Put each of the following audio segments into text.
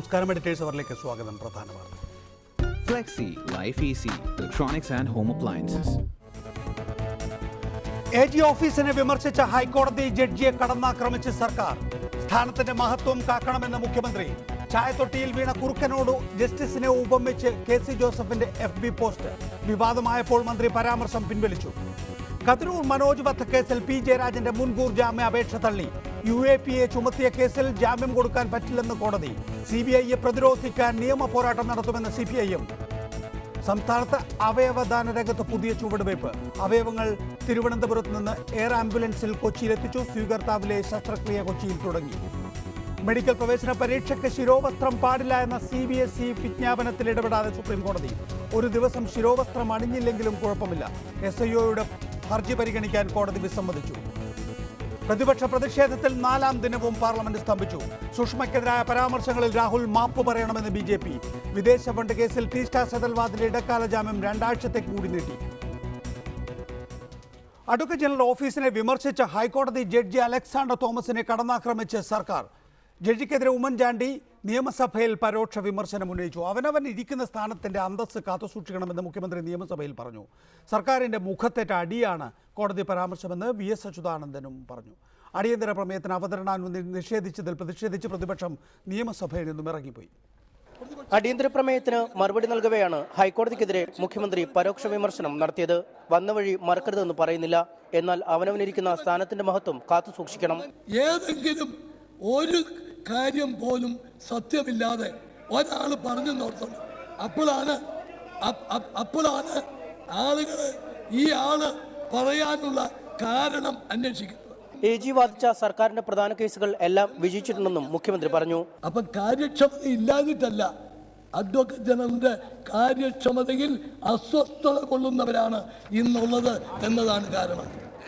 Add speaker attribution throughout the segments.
Speaker 1: നമസ്കാരം, എഡിറ്റേഴ്സ് അവറിലേക്ക് സ്വാഗതം. പ്രധാന വാർത്ത.
Speaker 2: Flexi, life easy, electronics and home appliances.
Speaker 1: AG ഓഫീസിനെ വിമർശിച്ച ഹൈക്കോടതി ജഡ്ജിയെ കടന്നാക്രമിച്ച് സർക്കാർ. സ്ഥാനത്തിന്റെ മഹത്വം കാക്കണമെന്ന് മുഖ്യമന്ത്രി. ചായത്തൊട്ടിയിൽ വീണ കുറുക്കനോട് ജസ്റ്റിസിനെ ഉപമിച്ച് KC ജോസഫിന്റെ FB പോസ്റ്റ്. വിവാദമായപ്പോൾ മന്ത്രി പരാമർശം പിൻവലിച്ചു. കതിരൂർ മനോജ് വധക്കേസിൽ P ജയരാജന്റെ മുൻകൂർ ജാമ്യാപേക്ഷ തള്ളി. UAPA ചുമത്തിയ കേസിൽ ജാമ്യം കൊടുക്കാൻ പറ്റില്ലെന്ന് കോടതി. CBIയെ പ്രതിരോധിക്കാൻ നിയമ പോരാട്ടം നടത്തുമെന്ന് CPIM. സംസ്ഥാനത്ത് അവയവദാന രംഗത്ത് പുതിയ ചുവടുവയ്പ്. അവയവങ്ങൾ തിരുവനന്തപുരത്ത് നിന്ന് എയർ ആംബുലൻസിൽ കൊച്ചിയിലെത്തിച്ചു. സ്വീകർത്താവിലെ ശസ്ത്രക്രിയ കൊച്ചിയിൽ തുടങ്ങി. മെഡിക്കൽ പ്രവേശന പരീക്ഷയ്ക്ക് ശിരോവസ്ത്രം പാടില്ല എന്ന CBSE വിജ്ഞാപനത്തിൽ ഇടപെടാതെ സുപ്രീം കോടതി. ഒരു ദിവസം ശിരോവസ്ത്രം അണിഞ്ഞില്ലെങ്കിലും കുഴപ്പമില്ല. SIOയുടെ ഹർജി പരിഗണിക്കാൻ കോടതി വിസമ്മതിച്ചു. പ്രതിപക്ഷ പ്രതിഷേധത്തിൽ 4ാം ദിനവും പാർലമെന്റ് സ്തംഭിച്ചു. സുഷമയ്ക്കെതിരായ പരാമർശങ്ങളിൽ രാഹുൽ മാപ്പ് പറയണമെന്ന് BJP. വിദേശ ഫണ്ട് കേസിൽ ടീസ്റ്റാ സെതൽവാദിന്റെ ഇടക്കാല ജാമ്യം 2 ആഴ്ചത്തേക്ക് കൂടി നീട്ടി. അഡ്വക്കേറ്റ് ജനറൽ ഓഫീസിനെ വിമർശിച്ച ഹൈക്കോടതി ജഡ്ജി അലക്സാണ്ടർ തോമസിനെ കടന്നാക്രമിച്ച് സർക്കാർ. ജഡ്ജിക്കെതിരെ ഉമ്മൻചാണ്ടി നിയമസഭയിൽ പരോക്ഷ വിമർശനം ഉന്നയിച്ചു. അവനവൻ ഇരിക്കുന്ന സ്ഥാനത്തിന്റെ അന്തസ്സ് കാത്തുസൂക്ഷിക്കണമെന്ന് മുഖ്യമന്ത്രി നിയമസഭയിൽ പറഞ്ഞു. സർക്കാരിന്റെ മുഖത്തേറ്റ അടിയാണ് കോടതി പരാമർശമെന്ന് VS അച്യുതാനന്ദനും പറഞ്ഞു. അടിയന്തര പ്രമേയത്തിന് അവതരണാനുമതി നിഷേധിച്ചതിൽ പ്രതിഷേധിച്ച് പ്രതിപക്ഷം നിയമസഭയിൽ നിന്നും ഇറങ്ങിപ്പോയി.
Speaker 3: അടിയന്തര പ്രമേയത്തിന് മറുപടി നൽകവെയാണ് ഹൈക്കോടതിക്കെതിരെ മുഖ്യമന്ത്രി പരോക്ഷ വിമർശനം നടത്തിയത്. വന്ന വഴി മറക്കരുതെന്ന് പറയുന്നില്ല, എന്നാൽ അവനവനിരിക്കുന്ന സ്ഥാനത്തിന്റെ മഹത്വം കാത്തുസൂക്ഷിക്കണം.
Speaker 4: ഏതെങ്കിലും ഒരു കാര്യം പോലും സത്യമില്ലാതെ ഒരാൾ പറഞ്ഞു നോക്കണം. അപ്പോഴാണ് ആളുകൾ ഈ ആള് പറയാനുള്ള കാരണം അന്വേഷിക്കുന്നത്.
Speaker 3: AG വാദിച്ച സർക്കാരിന്റെ പ്രധാന കേസുകൾ എല്ലാം വിജയിച്ചിട്ടുണ്ടെന്നും മുഖ്യമന്ത്രി പറഞ്ഞു.
Speaker 4: അപ്പൊ കാര്യക്ഷമത ഇല്ലാതിട്ടല്ല, അഡ്വക്കേറ്റ് ജനറലിന്റെ കാര്യക്ഷമതയിൽ അസ്വസ്ഥത കൊള്ളുന്നവരാണ് ഇന്നുള്ളത് എന്നതാണ് കാരണം.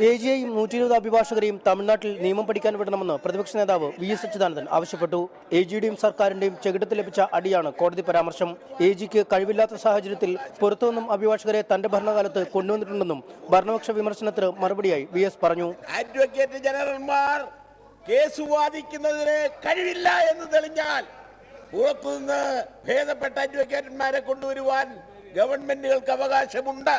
Speaker 3: AGയെയും 120 അഭിഭാഷകരെയും തമിഴ്നാട്ടിൽ നിയമം പഠിക്കാൻ വിടണമെന്ന് പ്രതിപക്ഷ നേതാവ് VS അച്യുതാനന്ദൻ ആവശ്യപ്പെട്ടു. AGയുടെയും സർക്കാരിന്റെയും ചെകിടത്തിൽ ലഭിച്ച അടിയാണ് കോടതി പരാമർശം. AGക്ക് കഴിവില്ലാത്ത സാഹചര്യത്തിൽ പുറത്തുനിന്നും അഭിഭാഷകരെ തന്റെ ഭരണകാലത്ത് കൊണ്ടുവന്നിട്ടുണ്ടെന്നും ഭരണപക്ഷ വിമർശനത്തിന് മറുപടിയായി VS പറഞ്ഞു.
Speaker 5: അഡ്വക്കേറ്റ് ജനറൽമാർ കേസ് വാദിക്കുന്നതിന് കഴിവില്ല എന്ന് തെളിഞ്ഞാൽ പുറത്തുനിന്ന് ഭേദപ്പെട്ട അഡ്വക്കേറ്റന്മാരെ കൊണ്ടുവരുവാൻ ഗവൺമെന്റുകൾക്ക് അവകാശമുണ്ട്.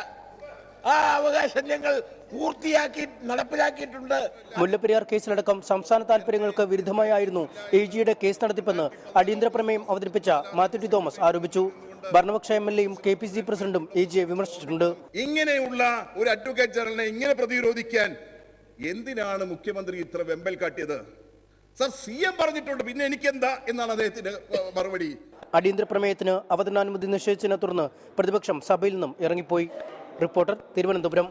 Speaker 5: ആ അവകാശം ഞങ്ങൾ പൂർത്തിയാക്കി നടപ്പിലാക്കിയിട്ടുണ്ട്.
Speaker 3: മുല്ലപ്പെരിയാർ കേസിലടക്കം സംസ്ഥാന താൽപര്യങ്ങൾക്ക് വിരുദ്ധമായിരുന്നു AGയുടെ കേസ് നടത്തിപ്പെന്ന് അടിയന്തര പ്രമേയം അവതരിപ്പിച്ച മാത്യു ടി തോമസ് ആരോപിച്ചു. ഭരണപക്ഷ MLAയും KPCC പ്രസിഡന്റും AGയെ വിമർശിച്ചിട്ടുണ്ട്.
Speaker 6: ഇങ്ങനെയുള്ള ഒരു അഡ്വക്കേറ്റ് ജനറലിനെ ഇങ്ങനെ പ്രതിരോധിക്കാൻ എന്തിനാണ് മുഖ്യമന്ത്രി ഇത്ര വെമ്പൽ കാട്ടിയത്? സർ, CM പറഞ്ഞിട്ടുണ്ട്, പിന്നെ എനിക്കെന്താ എന്നാണ് അദ്ദേഹത്തിന്റെ മറുപടി.
Speaker 3: അടിയന്തര പ്രമേയത്തിന് അവതരണാനുമതി നിഷേധിച്ചതിനെ തുടർന്ന് പ്രതിപക്ഷം സഭയിൽ നിന്നും ഇറങ്ങിപ്പോയി. റിപ്പോർട്ടർ, തിരുവനന്തപുരം.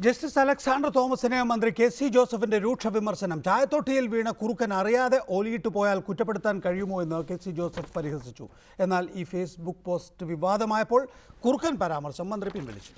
Speaker 1: ജസ്റ്റിസ് അലക്സാണ്ടർ തോമസിനെ മന്ത്രി KC ജോസഫിന്റെ രൂക്ഷ വിമർശനം. ചായത്തൊട്ടിയിൽ വീണ കുറുക്കൻ അറിയാതെ ഓലിയിട്ട് പോയാൽ കുറ്റപ്പെടുത്താൻ കഴിയുമോ എന്ന് KC ജോസഫ് പരിഹസിച്ചു. എന്നാൽ ഈ ഫേസ്ബുക്ക് പോസ്റ്റ് വിവാദമായപ്പോൾ കുറുക്കൻ പരാമർശം മന്ത്രി പിൻവലിച്ചു.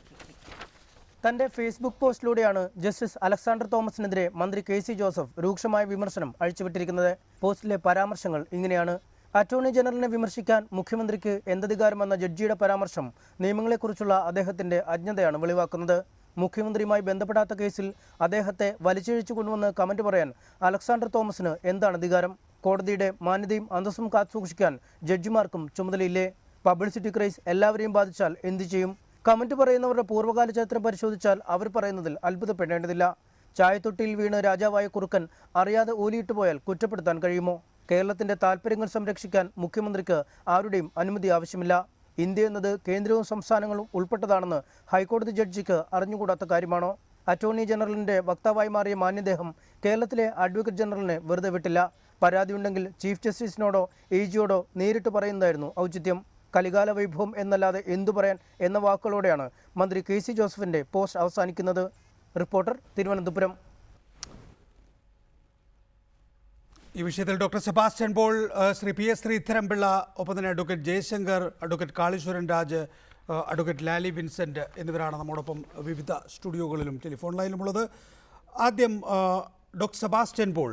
Speaker 3: തന്റെ ഫേസ്ബുക്ക് പോസ്റ്റിലൂടെയാണ് ജസ്റ്റിസ് അലക്സാണ്ടർ തോമസിനെതിരെ മന്ത്രി KC ജോസഫ് രൂക്ഷമായ വിമർശനം അഴിച്ചുവിട്ടിരിക്കുന്നത്. പോസ്റ്റിലെ പരാമർശങ്ങൾ ഇങ്ങനെയാണ്. അറ്റോർണി ജനറലിനെ വിമർശിക്കാൻ മുഖ്യമന്ത്രിക്ക് എന്തധികാരമെന്ന ജഡ്ജിയുടെ പരാമർശം നിയമങ്ങളെക്കുറിച്ചുള്ള അദ്ദേഹത്തിന്റെ അജ്ഞതയാണ് വെളിവാക്കുന്നത്. മുഖ്യമന്ത്രിയുമായി ബന്ധപ്പെടാത്ത കേസിൽ അദ്ദേഹത്തെ വലിച്ചിഴച്ചു കൊണ്ടുവന്ന് കമന്റ് പറയാൻ അലക്സാണ്ടർ തോമസിന് എന്താണ് അധികാരം? കോടതിയുടെ മാന്യതയും അന്തസ്സും കാത്തുസൂക്ഷിക്കാൻ ജഡ്ജിമാർക്കും ചുമതലയില്ലേ? പബ്ലിസിറ്റി ക്രൈസ് എല്ലാവരെയും ബാധിച്ചാൽ എന്തു ചെയ്യും? കമന്റ് പറയുന്നവരുടെ പൂർവ്വകാല ചരിത്രം പരിശോധിച്ചാൽ അവർ പറയുന്നതിൽ അത്ഭുതപ്പെടേണ്ടതില്ല. ചായത്തൊട്ടിയിൽ വീണ് രാജാവായ കുറുക്കൻ അറിയാതെ ഓലിയിട്ട് പോയാൽ കുറ്റപ്പെടുത്താൻ കഴിയുമോ? കേരളത്തിന്റെ താൽപര്യങ്ങൾ സംരക്ഷിക്കാൻ മുഖ്യമന്ത്രിക്ക് ആരുടെയും അനുമതി ആവശ്യമില്ല. ഇന്ത്യ എന്നത് കേന്ദ്രവും സംസ്ഥാനങ്ങളും ഉൾപ്പെട്ടതാണെന്ന് ഹൈക്കോടതി ജഡ്ജിക്ക് അറിഞ്ഞുകൂടാത്ത കാര്യമാണോ? അറ്റോർണി ജനറലിന്റെ വക്താവായി മാറിയ മാന്യദേഹം കേരളത്തിലെ അഡ്വക്കേറ്റ് ജനറലിനെ വെറുതെ വിട്ടില്ല. പരാതിയുണ്ടെങ്കിൽ ചീഫ് ജസ്റ്റിസിനോടോ AGയോടോ നേരിട്ട് പറയുന്നതായിരുന്നു ഔചിത്യം. കലികാല വൈഭവം എന്നല്ലാതെ എന്തു പറയാൻ എന്ന വാക്കുകളോടെയാണ് മന്ത്രി KC ജോസഫിന്റെ പോസ്റ്റ് അവസാനിക്കുന്നത്. റിപ്പോർട്ടർ, തിരുവനന്തപുരം.
Speaker 1: ഈ വിഷയത്തിൽ ഡോക്ടർ സെബാസ്റ്റ്യൻ പോൾ, ശ്രീ PS ശ്രീധരൻപിള്ള, ഒപ്പം തന്നെ advocate Jayasankar, advocate Kaleeswaran Raj, advocate Lali Vincent എന്നിവരാണ് നമ്മോടൊപ്പം വിവിധ സ്റ്റുഡിയോകളിലും ടെലിഫോൺ ലൈനിലുമുള്ളത്. ആദ്യം ഡോക്ടർ സെബാസ്റ്റ്യൻ പോൾ,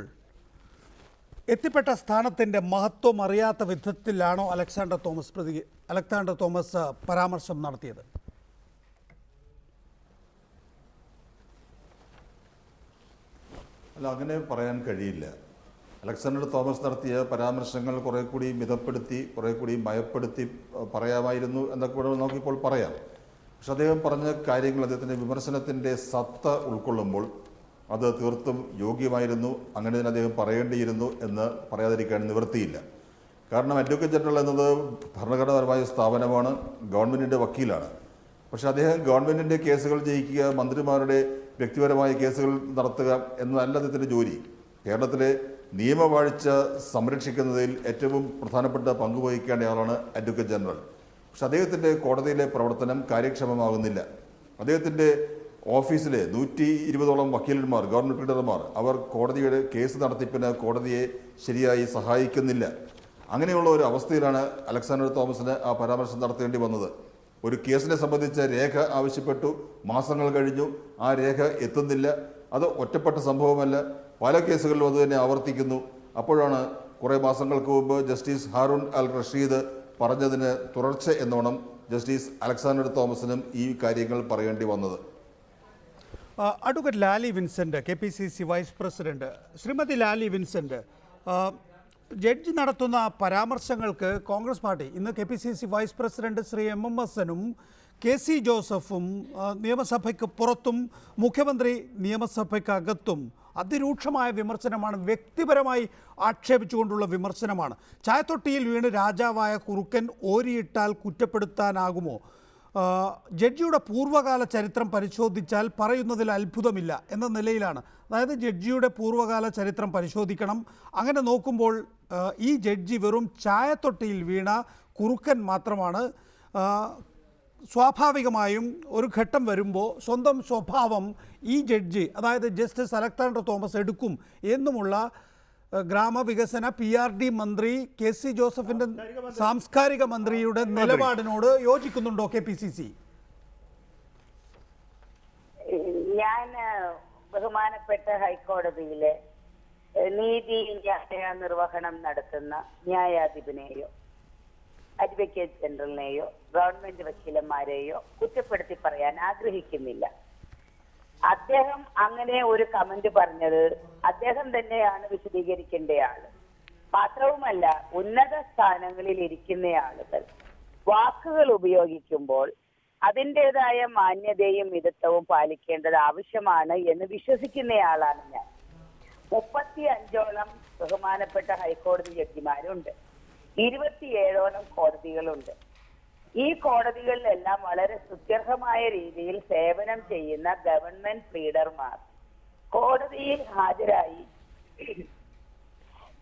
Speaker 1: എത്തിപ്പെട്ട സ്ഥാനത്തിൻ്റെ മഹത്വം അറിയാത്ത വിധത്തിലാണോ അലക്സാണ്ടർ തോമസ് പരാമർശം നടത്തിയത്?
Speaker 7: അല്ല, അങ്ങനെ പറയാൻ കഴിയില്ല. അലക്സാണ്ടർ തോമസ് നടത്തിയ പരാമർശങ്ങൾ കുറെ കൂടി മിതപ്പെടുത്തി, കുറെ കൂടി മയപ്പെടുത്തി പറയാമായിരുന്നു എന്നൊക്കെ കൂടെ നമുക്കിപ്പോൾ പറയാം. പക്ഷെ അദ്ദേഹം പറഞ്ഞ കാര്യങ്ങൾ, അദ്ദേഹത്തിൻ്റെ വിമർശനത്തിൻ്റെ സത്ത ഉൾക്കൊള്ളുമ്പോൾ അത് തീർത്തും യോഗ്യമായിരുന്നു, അങ്ങനെ തന്നെ അദ്ദേഹം പറയേണ്ടിയിരുന്നു എന്ന് പറയാതിരിക്കാൻ നിവൃത്തിയില്ല. കാരണം അഡ്വക്കേറ്റ് ജനറൽ എന്നത് ഭരണഘടനാപരമായ സ്ഥാപനമാണ്, ഗവൺമെൻറ്റിൻ്റെ വക്കീലാണ്. പക്ഷെ അദ്ദേഹം ഗവൺമെൻറ്റിൻ്റെ കേസുകൾ ജയിക്കുക, മന്ത്രിമാരുടെ വ്യക്തിപരമായ കേസുകൾ നടത്തുക എന്നതല്ല അദ്ദേഹത്തിൻ്റെ ജോലി. കേരളത്തിലെ നിയമവാഴ്ച സംരക്ഷിക്കുന്നതിൽ ഏറ്റവും പ്രധാനപ്പെട്ട പങ്ക് വഹിക്കേണ്ട ആളാണ് അഡ്വക്കേറ്റ് ജനറൽ. പക്ഷെ അദ്ദേഹത്തിൻ്റെ കോടതിയിലെ പ്രവർത്തനം കാര്യക്ഷമമാകുന്നില്ല. അദ്ദേഹത്തിൻ്റെ ഓഫീസിലെ 120ഓളം വക്കീലന്മാർ, ഗവൺമെൻറ് പ്ലീഡർമാർ, അവർ കോടതിയുടെ കേസ് നടത്തിപ്പിന് കോടതിയെ ശരിയായി സഹായിക്കുന്നില്ല. അങ്ങനെയുള്ള ഒരു അവസ്ഥയിലാണ് അലക്സാണ്ടർ തോമസിന് ആ പരാമർശം നടത്തേണ്ടി വന്നത്. ഒരു കേസിനെ സംബന്ധിച്ച രേഖ ആവശ്യപ്പെട്ടു, മാസങ്ങൾ കഴിഞ്ഞു, ആ രേഖ എത്തുന്നില്ല. അത് ഒറ്റപ്പെട്ട സംഭവമല്ല, പല കേസുകളിലും അത് തന്നെ ആവർത്തിക്കുന്നു. അപ്പോഴാണ് കുറേ മാസങ്ങൾക്ക് മുമ്പ് ജസ്റ്റിസ് ഹാറൂൺ അൽ റഷീദ് പറഞ്ഞതിന് തുടർച്ച എന്നോണം ജസ്റ്റിസ് അലക്സാണ്ടർ തോമസിനും ഈ കാര്യങ്ങൾ പറയേണ്ടി വന്നത്.
Speaker 1: Advocate Lali Vincent, KPCC vice president, Shrimati Lali Vincent, judge നടത്തുന്ന പരാമർശങ്ങൾക്ക് കോൺഗ്രസ് പാർട്ടി, ഇന്ന് KPCC vice president Shri MM ഹസനും KC ജോസഫും നിയമസഭയ്ക്ക് പുറത്തും മുഖ്യമന്ത്രി നിയമസഭയ്ക്കകത്തും അതിരൂക്ഷമായ വിമർശനമാണ്, വ്യക്തിപരമായി ആക്ഷേപിച്ചുകൊണ്ടുള്ള വിമർശനമാണ്. ചായത്തൊട്ടിയിൽ വീണ് രാജാവായ കുറുക്കൻ ഓരിയിട്ടാൽ കുറ്റപ്പെടുത്താനാകുമോ? ജഡ്ജിയുടെ പൂർവ്വകാല ചരിത്രം പരിശോധിച്ചാൽ പറയുന്നതിൽ അത്ഭുതമില്ല എന്ന നിലയിലാണ്. അതായത് ജഡ്ജിയുടെ പൂർവ്വകാല ചരിത്രം പരിശോധിക്കണം. അങ്ങനെ നോക്കുമ്പോൾ ഈ ജഡ്ജി വെറും ചായത്തൊട്ടിയിൽ വീണ കുറുക്കൻ മാത്രമാണ്. സ്വാഭാവികമായും ഒരു ഘട്ടം വരുമ്പോൾ സ്വന്തം സ്വഭാവം ഈ ജഡ്ജി, അതായത് ജസ്റ്റിസ് അലക്സാണ്ടർ തോമസ് എടുക്കും എന്നുമുള്ള ഗ്രാമവികസന PRD മന്ത്രി KC ജോസഫിൻ്റെ സാംസ്കാരിക മന്ത്രിയുടെ നിലപാടിനോട് യോജിക്കുന്നുണ്ടോ KPCC?
Speaker 8: ഞാൻ ബഹുമാനപ്പെട്ട ഹൈക്കോടതിയിലെ നീതി ന്യായ നിർവഹണം നടത്തുന്ന ന്യായാധിപനെയോ അഡ്വക്കേറ്റ് ജനറലിനെയോ ഗവൺമെന്റ് വക്കീലന്മാരെയോ കുറ്റപ്പെടുത്തി പറയാൻ ആഗ്രഹിക്കുന്നില്ല. അദ്ദേഹം അങ്ങനെ ഒരു കമന്റ് പറഞ്ഞത് അദ്ദേഹം തന്നെയാണ് വിശദീകരിക്കേണ്ടയാള്. മാത്രവുമല്ല, ഉന്നത സ്ഥാനങ്ങളിൽ ഇരിക്കുന്ന ആളുകൾ വാക്കുകൾ ഉപയോഗിക്കുമ്പോൾ അതിൻ്റെതായ മാന്യതയും മിതത്വവും പാലിക്കേണ്ടത് ആവശ്യമാണ് എന്ന് വിശ്വസിക്കുന്നയാളാണ് ഞാൻ. 35ഓളം ബഹുമാനപ്പെട്ട ഹൈക്കോടതി ജഡ്ജിമാരുണ്ട്, 27ഓളം കോടതികളുണ്ട്. ഈ കോടതികളിലെല്ലാം വളരെ സുത്യർഹമായ രീതിയിൽ സേവനം ചെയ്യുന്ന ഗവൺമെന്റ് പ്ലീഡർമാർ കോടതിയിൽ ഹാജരായി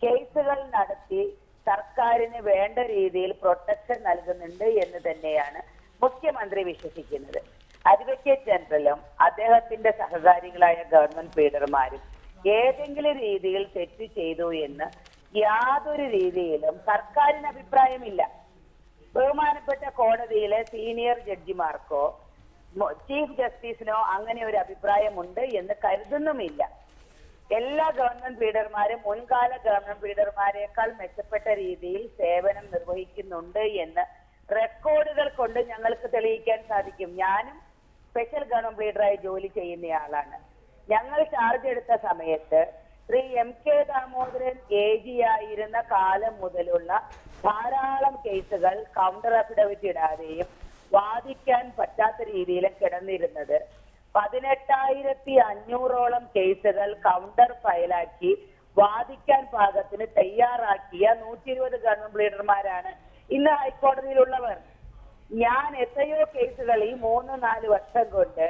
Speaker 8: കേസുകൾ നടത്തി സർക്കാരിന് വേണ്ട രീതിയിൽ പ്രൊട്ടക്ഷൻ നൽകുന്നുണ്ട് എന്ന് തന്നെയാണ് മുഖ്യമന്ത്രി വിശ്വസിക്കുന്നത്. അഡ്വക്കേറ്റ് ജനറലും അദ്ദേഹത്തിന്റെ സഹകാരികളായ ഗവൺമെന്റ് പ്ലീഡർമാരും ഏതെങ്കിലും രീതിയിൽ തെറ്റ് ചെയ്തു എന്ന് യാതൊരു രീതിയിലും സർക്കാരിന് അഭിപ്രായമില്ല. ബഹുമാനപ്പെട്ട കോടതിയിലെ സീനിയർ ജഡ്ജിമാർക്കോ ചീഫ് ജസ്റ്റിസിനോ അങ്ങനെ ഒരു അഭിപ്രായമുണ്ട് എന്ന് കരുതുന്നുമില്ല. എല്ലാ ഗവൺമെന്റ് ലീഡർമാരും മുൻകാല ഗവൺമെന്റ് ലീഡർമാരെക്കാൾ മെച്ചപ്പെട്ട രീതിയിൽ സേവനം നിർവഹിക്കുന്നുണ്ട് എന്ന് റെക്കോർഡുകൾ കൊണ്ട് ഞങ്ങൾക്ക് തെളിയിക്കാൻ സാധിക്കും. ഞാനും സ്പെഷ്യൽ ഗവൺമെന്റ് ലീഡറായി ജോലി ചെയ്യുന്നയാളാണ്. ഞങ്ങൾ ചാർജ് എടുത്ത സമയത്ത് ശ്രീ MK ദാമോദരൻ AG ആയിരുന്ന കാലം മുതലുള്ള ധാരാളം കേസുകൾ കൗണ്ടർ അഫിഡവിറ്റ് ഇടാതെയും വാദിക്കാൻ പറ്റാത്ത രീതിയിൽ കിടന്നിരുന്നത് 18,500ഓളം കേസുകൾ കൗണ്ടർ ഫയലാക്കി വാദിക്കാൻ പാകത്തിന് തയ്യാറാക്കിയ 120 ഗവൺമെന്റ് ലീഡർമാരാണ് ഇന്ന് ഹൈക്കോടതിയിലുള്ളവർ. ഞാൻ എത്രയോ കേസുകൾ ഈ 3-4 വർഷം കൊണ്ട്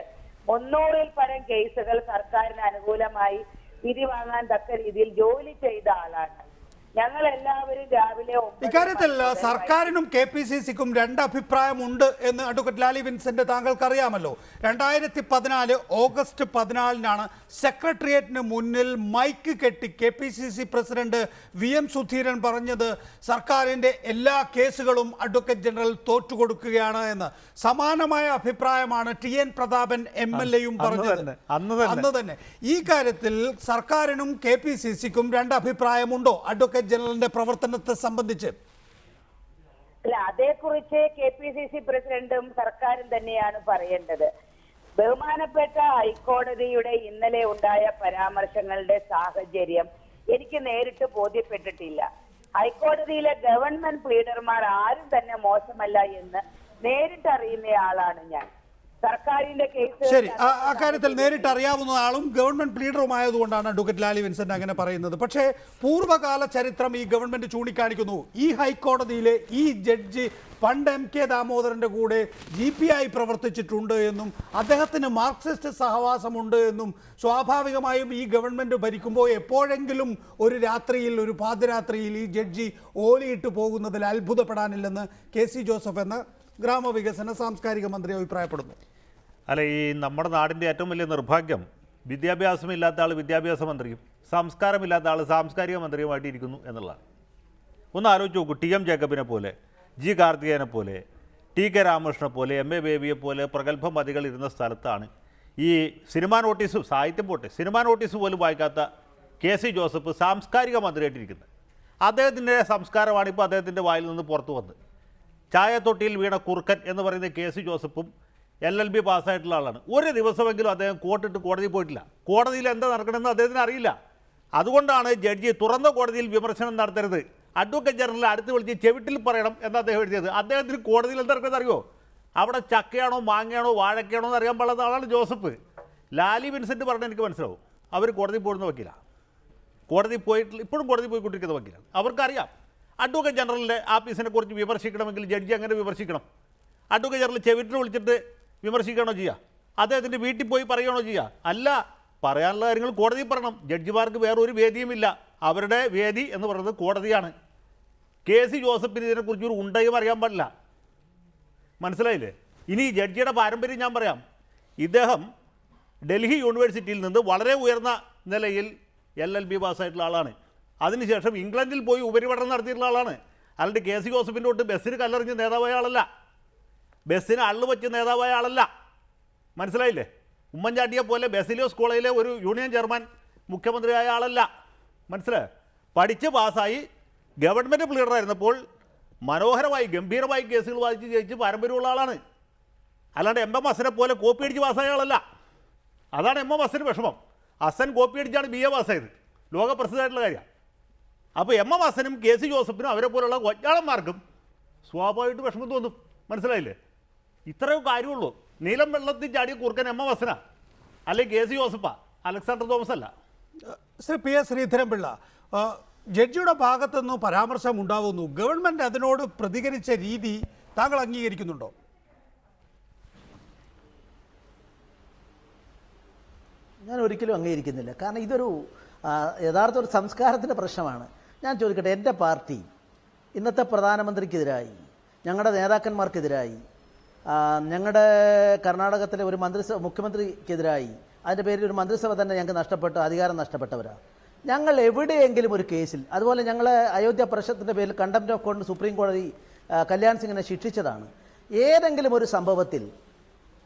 Speaker 8: 300-ൽ പരം കേസുകൾ സർക്കാരിന് അനുകൂലമായി വിധി വാങ്ങാൻ തക്ക രീതിയിൽ ജോലി ചെയ്ത ആളാണ്. ഞങ്ങൾ എല്ലാവരും രാവിലെ
Speaker 1: ഇക്കാര്യത്തിൽ സർക്കാരിനും KPCCക്കും രണ്ട് അഭിപ്രായമുണ്ട് എന്ന് അഡ്വക്കേറ്റ് ലാലി വിൻസെന്റ് താങ്കൾക്ക് അറിയാമല്ലോ. 2014 ഓഗസ്റ്റ് 14 സെക്രട്ടേറിയറ്റിന് മുന്നിൽ മൈക്ക് കെട്ടി KPCC പ്രസിഡന്റ് VM സുധീരൻ പറഞ്ഞത് സർക്കാരിൻ്റെ എല്ലാ കേസുകളും അഡ്വക്കേറ്റ് ജനറൽ തോറ്റുകൊടുക്കുകയാണ് എന്ന്. സമാനമായ അഭിപ്രായമാണ് TN പ്രതാപൻ MLA-യും പറഞ്ഞത് അന്ന് തന്നെ. ഈ കാര്യത്തിൽ സർക്കാരിനും KPCCക്കും രണ്ട് അഭിപ്രായമുണ്ടോ അഡ്വക്കേറ്റ് ജനറലിന്റെ പ്രവർത്തനത്തെ സംബന്ധിച്ച്?
Speaker 8: അല്ല, അതേക്കുറിച്ച് KPCC പ്രസിഡന്റും സർക്കാരും തന്നെയാണ് പറയേണ്ടത്. ബഹുമാനപ്പെട്ട ഹൈക്കോടതിയുടെ ഇന്നലെ ഉണ്ടായ പരാമർശങ്ങളുടെ സാഹചര്യം എനിക്ക് നേരിട്ട് ബോധ്യപ്പെട്ടിട്ടില്ല. ഹൈക്കോടതിയിലെ ഗവൺമെന്റ് പ്ലീഡർമാർ ആരും തന്നെ മോശമല്ല എന്ന് നേരിട്ട് അറിയുന്നയാളാണ് ഞാൻ. സർക്കാരിന്റെ കേസ്
Speaker 1: ശരി, അക്കാര്യത്തിൽ നേരിട്ട് അറിയാവുന്ന ആളും ഗവൺമെന്റ് പ്ലീഡറുമായതുകൊണ്ടാണ് അഡ്വക്കേറ്റ് ലാലി വിൻസെന്റ് അങ്ങനെ പറയുന്നത്. പക്ഷേ പൂർവ്വകാല ചരിത്രം ഈ ഗവൺമെന്റ് ചൂണ്ടിക്കാണിക്കുന്നു. ഈ ഹൈക്കോടതിയിലെ ഈ ജഡ്ജി പണ്ട് MK ദാമോദരന്റെ കൂടെ GP-ആയി പ്രവർത്തിച്ചിട്ടുണ്ട് എന്നും അദ്ദേഹത്തിന് മാർക്സിസ്റ്റ് സഹവാസമുണ്ട് എന്നും സ്വാഭാവികമായും ഈ ഗവൺമെന്റ് ഭരിക്കുമ്പോൾ എപ്പോഴെങ്കിലും ഒരു രാത്രിയിൽ, ഒരു പാതിരാത്രിയിൽ ഈ ജഡ്ജി ഓലിയിട്ട് പോകുന്നതിൽ അത്ഭുതപ്പെടാനില്ലെന്ന് KC ജോസഫ് എന്ന ഗ്രാമവികസന സാംസ്കാരിക മന്ത്രി അഭിപ്രായപ്പെടുന്നു.
Speaker 9: അല്ല, ഈ നമ്മുടെ നാടിൻ്റെ ഏറ്റവും വലിയ നിർഭാഗ്യം വിദ്യാഭ്യാസമില്ലാത്ത ആൾ വിദ്യാഭ്യാസ മന്ത്രിയും സംസ്കാരമില്ലാത്ത ആൾ സാംസ്കാരിക മന്ത്രിയുമായിട്ട് ഇരിക്കുന്നു എന്നുള്ളതാണ്. ഒന്ന് ആലോചിച്ച് നോക്കൂ. TM ജേക്കബിനെ പോലെ, G കാർത്തികേയനെ പോലെ, TK രാമകൃഷ്ണനെ പോലെ, MA ബേബിയെ പോലെ പ്രഗത്ഭ മതികൾ ഇരുന്ന സ്ഥലത്താണ് ഈ സിനിമാ നോട്ടീസ്, സാഹിത്യം പോട്ടെ, സിനിമാ നോട്ടീസ് പോലും വായിക്കാത്ത KC ജോസഫ് സാംസ്കാരിക മന്ത്രിയായിട്ടിരിക്കുന്നത്. അദ്ദേഹത്തിൻ്റെ സംസ്കാരമാണ് ഇപ്പോൾ അദ്ദേഹത്തിൻ്റെ വായിൽ നിന്ന് പുറത്തു വന്നത്. ചായത്തൊട്ടിയിൽ വീണ കുറുക്കൻ എന്ന് പറയുന്ന KC ജോസഫും LLB പാസ്സായിട്ടുള്ള ആളാണ്. ഒരു ദിവസമെങ്കിലും അദ്ദേഹം കോട്ടിട്ട് കോടതിയിൽ പോയിട്ടില്ല. കോടതിയിൽ എന്താ നടക്കണമെന്ന് അദ്ദേഹത്തിന് അറിയില്ല. അതുകൊണ്ടാണ് ജഡ്ജി തുറന്ന കോടതിയിൽ വിമർശനം നടത്തരുത്, അഡ്വക്കേറ്റ് ജനറൽ അടുത്ത് വിളിച്ച് ചെവിട്ടിൽ പറയണം എന്ന് അദ്ദേഹം എഴുതിയത്. അദ്ദേഹത്തിന് കോടതിയിൽ എന്താ നടക്കുന്നത് അറിയോ? അവിടെ ചക്കയാണോ മാങ്ങയാണോ വാഴക്കയാണോ എന്ന് അറിയാൻ പാടുള്ള ആളാണ് ജോസഫ്. ലാലി വിൻസെന്റ് പറഞ്ഞാൽ എനിക്ക് മനസ്സിലാവും. അവർ കോടതി പോകുന്ന വക്കീലാണ്, കോടതി പോയിട്ട് ഇപ്പോഴും കോടതി പോയിക്കൊണ്ടിരിക്കുന്ന വക്കീലാണ്. അവർക്കറിയാം അഡ്വക്കേറ്റ് ജനറലിൻ്റെ ആഫീസിനെ കുറിച്ച് വിമർശിക്കണമെങ്കിൽ ജഡ്ജി അങ്ങനെ വിമർശിക്കണം. അഡ്വക്കേറ്റ് ജനറൽ ചെവിട്ടിൽ വിളിച്ചിട്ട് വിമർശിക്കണോ ചെയ്യുക? അദ്ദേഹത്തിൻ്റെ വീട്ടിൽ പോയി പറയുകയാണോ ചെയ്യുക? അല്ല, പറയാനുള്ള കാര്യങ്ങൾ കോടതിയിൽ പറയണം. ജഡ്ജിമാർക്ക് വേറൊരു വേദിയുമില്ല. അവരുടെ വേദി എന്ന് പറയുന്നത് കോടതിയാണ്. KC ജോസഫിന് ഇതിനെക്കുറിച്ച് ഒരു ഉണ്ടയും അറിയാൻ പാടില്ല. മനസ്സിലായില്ലേ? ഇനി ജഡ്ജിയുടെ പാരമ്പര്യം ഞാൻ പറയാം. ഇദ്ദേഹം ഡൽഹി യൂണിവേഴ്സിറ്റിയിൽ നിന്ന് വളരെ ഉയർന്ന നിലയിൽ LLB പാസ്സായിട്ടുള്ള ആളാണ്. അതിനുശേഷം ഇംഗ്ലണ്ടിൽ പോയി ഉപരിപഠനം നടത്തിയിട്ടുള്ള ആളാണ്. അല്ലാണ്ട് KC ജോസഫിൻ്റെ തൊട്ട് ബസ്സിന് കല്ലെറിഞ്ഞ് നേതാവായ ആളല്ല, ബസ്സിന് അള്ളു വെച്ച് നേതാവായ ആളല്ല. മനസ്സിലായില്ലേ? ഉമ്മൻചാണ്ടിയെ പോലെ ബെസിലിയോസ് കോളേജിലെ ഒരു യൂണിയൻ ചെയർമാൻ മുഖ്യമന്ത്രിയായ ആളല്ല. മനസ്സിലായോ? പഠിച്ച് പാസ്സായി ഗവൺമെൻറ് പ്ലീഡറായിരുന്നപ്പോൾ മനോഹരമായി ഗംഭീരമായി കേസുകൾ വാദിച്ച് ജയിച്ച് പാരമ്പര്യമുള്ള ആളാണ്. അല്ലാണ്ട് MM ഹസനെ പോലെ കോപ്പി അടിച്ച് പാസ്സായ ആളല്ല. അതാണ് MM ഹസന് വിഷമം. ഹസൻ കോപ്പി അടിച്ചാണ് BA പാസ്സായത്, ലോകപ്രസിദ്ധമായിട്ടുള്ള കാര്യമാണ്. അപ്പോൾ MM ഹസനും KC ജോസഫിനും അവരെ പോലുള്ള ഒറ്റാളന്മാർക്കും സ്വാഭാവികമായിട്ട് വിഷമം തോന്നും. മനസ്സിലായില്ലേ? ഇത്രയും കാര്യമുള്ളൂ. നീലം വെള്ളത്തിൽ ചാടിയ കുറുക്കൻ MM ഹസനാ, അല്ലെങ്കിൽ KC ജോസഫാ, അലക്സാണ്ടർ തോമസ് അല്ല.
Speaker 1: ശ്രീ PS ശ്രീധരൻപിള്ള, ജഡ്ജിയുടെ ഭാഗത്തുനിന്ന് പരാമർശം ഉണ്ടാവുന്നു. ഗവൺമെൻറ് അതിനോട് പ്രതികരിച്ച രീതി താങ്കൾ അംഗീകരിക്കുന്നുണ്ടോ?
Speaker 10: ഞാൻ ഒരിക്കലും അംഗീകരിക്കുന്നില്ല. കാരണം ഇതൊരു യഥാർത്ഥ ഒരു സംസ്കാരത്തിൻ്റെ പ്രശ്നമാണ്. ഞാൻ ചോദിക്കട്ടെ, എൻ്റെ പാർട്ടി ഇന്നത്തെ പ്രധാനമന്ത്രിക്കെതിരായി, ഞങ്ങളുടെ നേതാക്കന്മാർക്കെതിരായി, ഞങ്ങളുടെ കർണാടകത്തിലെ ഒരു മുഖ്യമന്ത്രിക്കെതിരായി, അതിൻ്റെ പേരിൽ ഒരു മന്ത്രിസഭ തന്നെ ഞങ്ങൾക്ക് നഷ്ടപ്പെട്ട അധികാരം നഷ്ടപ്പെട്ടവരാണ്. ഞങ്ങൾ എവിടെയെങ്കിലും ഒരു കേസിൽ, അതുപോലെ ഞങ്ങൾ അയോധ്യ പ്രശ്നത്തിൻ്റെ പേരിൽ കണ്ടംപ്റ്റ് ഓഫ് കോർട്ട് സുപ്രീം കോടതി കല്യാൺ സിംഗിനെ ശിക്ഷിച്ചതാണ്. ഏതെങ്കിലും ഒരു സംഭവത്തിൽ